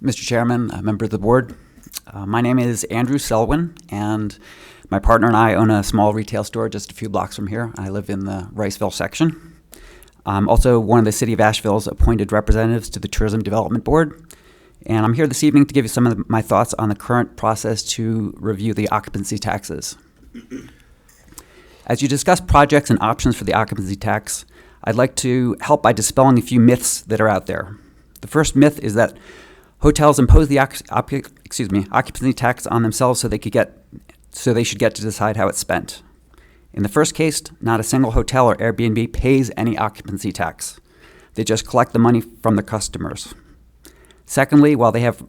Mr. Chairman, a member of the board, my name is Andrew Selwyn, and my partner and I own a small retail store just a few blocks from here. I live in the Riceville section. I'm also one of the City of Asheville's appointed representatives to the Tourism Development Board, and I'm here this evening to give you some of my thoughts on the current process to review the occupancy taxes. As you discuss projects and options for the occupancy tax, I'd like to help by dispelling a few myths that are out there. The first myth is that hotels impose the occupancy tax on themselves so they should get to decide how it's spent. In the first case, not a single hotel or Airbnb pays any occupancy tax. They just collect the money from the customers. Secondly, while they have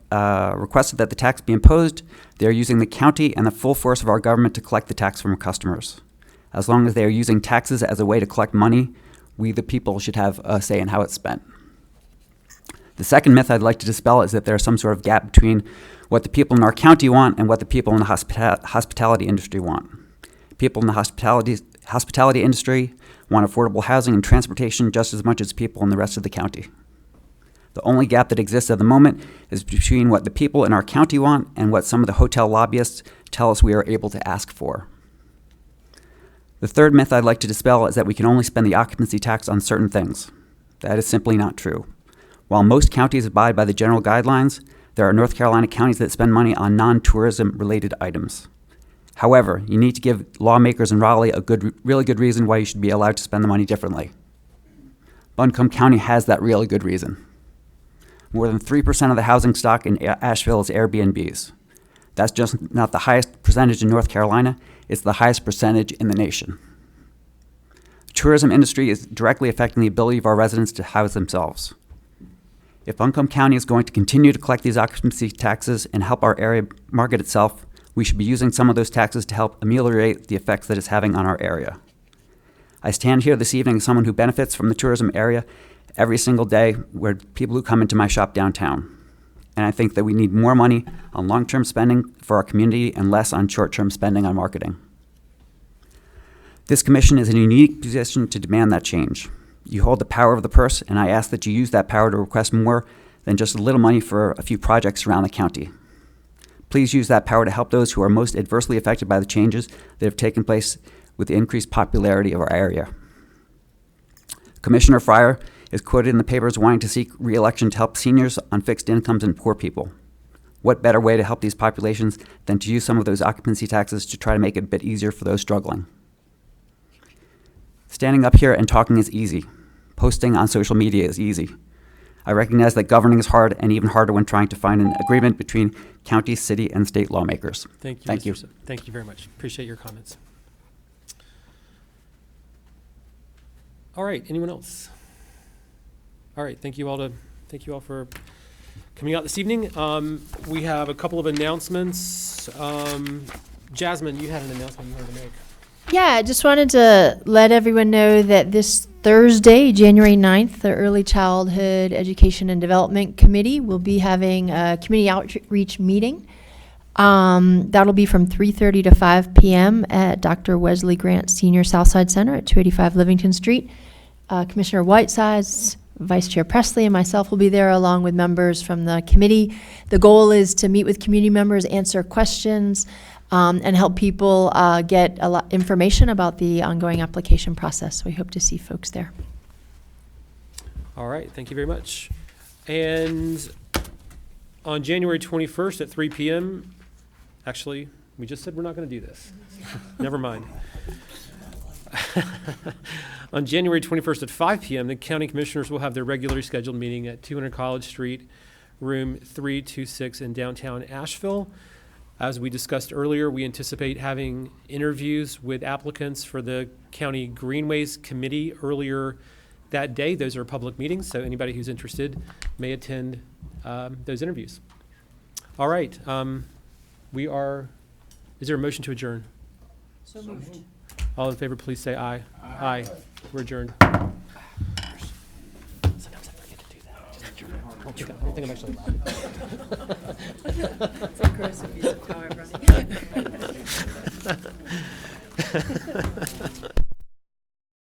requested that the tax be imposed, they are using the county and the full force of our government to collect the tax from customers. As long as they are using taxes as a way to collect money, we the people should have a say in how it's spent. The second myth I'd like to dispel is that there's some sort of gap between what the people in our county want and what the people in the hospitality industry want. People in the hospitality industry want affordable housing and transportation just as much as people in the rest of the county. The only gap that exists at the moment is between what the people in our county want and what some of the hotel lobbyists tell us we are able to ask for. The third myth I'd like to dispel is that we can only spend the occupancy tax on certain things. That is simply not true. While most counties abide by the general guidelines, there are North Carolina counties that spend money on non-tourism related items. However, you need to give lawmakers in Raleigh a really good reason why you should be allowed to spend the money differently. Buncombe County has that really good reason. More than 3% of the housing stock in Asheville is Airbnbs. That's just not the highest percentage in North Carolina, it's the highest percentage in the nation. The tourism industry is directly affecting the ability of our residents to house themselves. If Buncombe County is going to continue to collect these occupancy taxes and help our area market itself, we should be using some of those taxes to help ameliorate the effects that it's having on our area. I stand here this evening as someone who benefits from the tourism area every single day, where people who come into my shop downtown. and I think that we need more money on long-term spending for our community and less on short-term spending on marketing. This commission is in a unique position to demand that change. You hold the power of the purse, and I ask that you use that power to request more than just a little money for a few projects around the county. Please use that power to help those who are most adversely affected by the changes that have taken place with the increased popularity of our area. Commissioner Fryer is quoted in the papers wanting to seek re-election to help seniors on fixed incomes and poor people. What better way to help these populations than to use some of those occupancy taxes to try to make it a bit easier for those struggling? Standing up here and talking is easy. Posting on social media is easy. I recognize that governing is hard, and even harder when trying to find an agreement between county, city, and state lawmakers. Thank you. Thank you. Thank you very much. Appreciate your comments. All right, anyone else? All right, thank you all for coming out this evening. We have a couple of announcements. Jasmine, you had an announcement you wanted to make. Yeah, I just wanted to let everyone know that this Thursday, January 9th, the Early Childhood Education and Development Committee will be having a community outreach meeting. That'll be from 3:30 to 5 p.m. at Dr. Wesley Grant Senior Southside Center at 285 Livingston Street. Commissioner Whitesides, Vice Chair Presley, and myself will be there along with members from the committee. The goal is to meet with community members, answer questions, and help people get a lot information about the ongoing application process. We hope to see folks there. All right, thank you very much. And on January 21st at 3 p.m., actually, we just said we're not going to do this. Never mind. On January 21st at 5 p.m., the county commissioners will have their regularly scheduled meeting at 200 College Street, room 326 in downtown Asheville. As we discussed earlier, we anticipate having interviews with applicants for the County Greenways Committee earlier that day. Those are public meetings, so anybody who's interested may attend those interviews. All right. Is there a motion to adjourn? So moved. All in favor, please say aye. Aye. We're adjourned. Sometimes I forget to do that. I don't think I'm actually allowed. It's aggressive use of power, right?